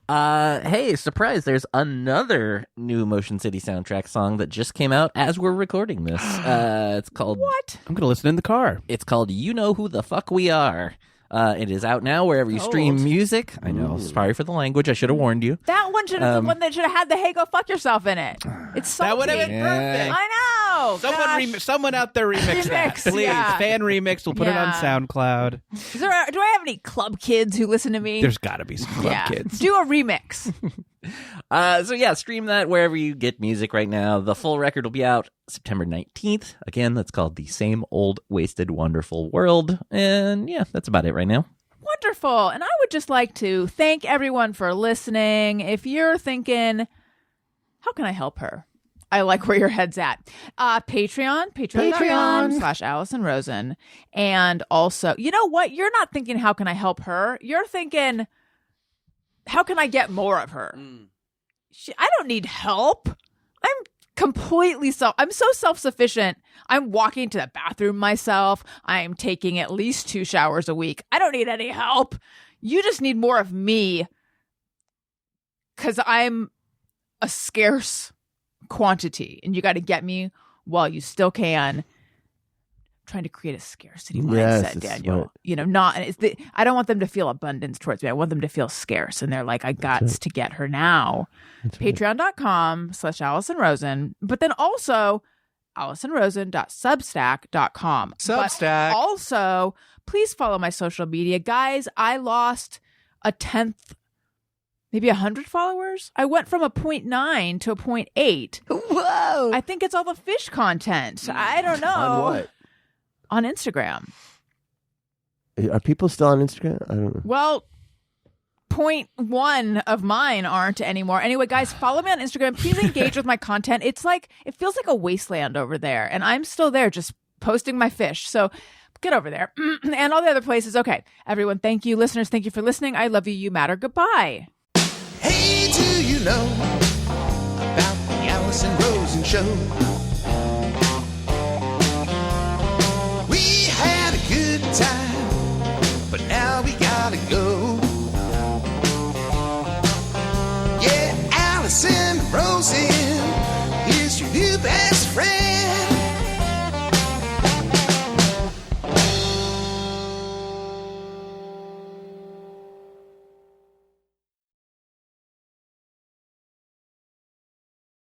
S6: Hey, surprise, there's another new Motion City soundtrack song that just came out as we're recording this. It's called
S3: What?
S5: I'm gonna listen in the car.
S6: It's called You Know Who the Fuck We Are. It is out now wherever you stream
S3: Old.
S6: music. I know. Sorry for the language. I should have warned you.
S3: That one should have the one that should have had the "Hey, go fuck yourself" in it. It's salty.
S5: That would have been perfect.
S3: I know. Gosh.
S5: Someone out there remix that,
S3: Remix,
S5: please.
S3: yeah.
S5: Fan remix. We'll put it on
S3: Yeah.
S5: SoundCloud.
S3: Do I have any club kids who listen to me?
S5: There's got to be some club kids.
S3: Do a remix.
S6: So yeah, stream that wherever you get music right now. The full record will be out September 19th. Again, that's called The Same Old Wasted Wonderful World. And yeah, that's about it right now.
S3: Wonderful. And I would just like to thank everyone for listening. If you're thinking, how can I help her? I like where your head's at. Patreon.com/Allison Rosen. And also, you know what? You're not thinking, how can I help her? You're thinking, how can I get more of her? I don't need help. I'm I'm so self-sufficient. I'm walking to the bathroom myself. I'm taking at least 2 showers a week. I don't need any help. You just need more of me because I'm a scarce quantity and you got to get me while you still can. I'm trying to create a scarcity mindset, Daniel. Smart. I don't want them to feel abundance towards me. I want them to feel scarce. And they're like, I got to get her now. Patreon.com/Allison Rosen. But then also AllisonRosen.substack.com.
S2: Substack.
S3: But also, please follow my social media. Guys, I lost a 10th, maybe 100 followers. I went from a 0.9 to a 0.8.
S1: Whoa!
S3: I think it's all the fish content. I don't know.
S1: On what?
S3: On Instagram.
S1: Are people still on Instagram? I don't know.
S3: Well, 0.1 of mine aren't anymore. Anyway, guys, follow me on Instagram. Please engage with my content. It feels like a wasteland over there. And I'm still there just posting my fish. So get over there. And all the other places. Okay. Everyone, thank you. Listeners, thank you for listening. I love you. You matter. Goodbye.
S2: Hey, do you know about the Allison Rosen Show?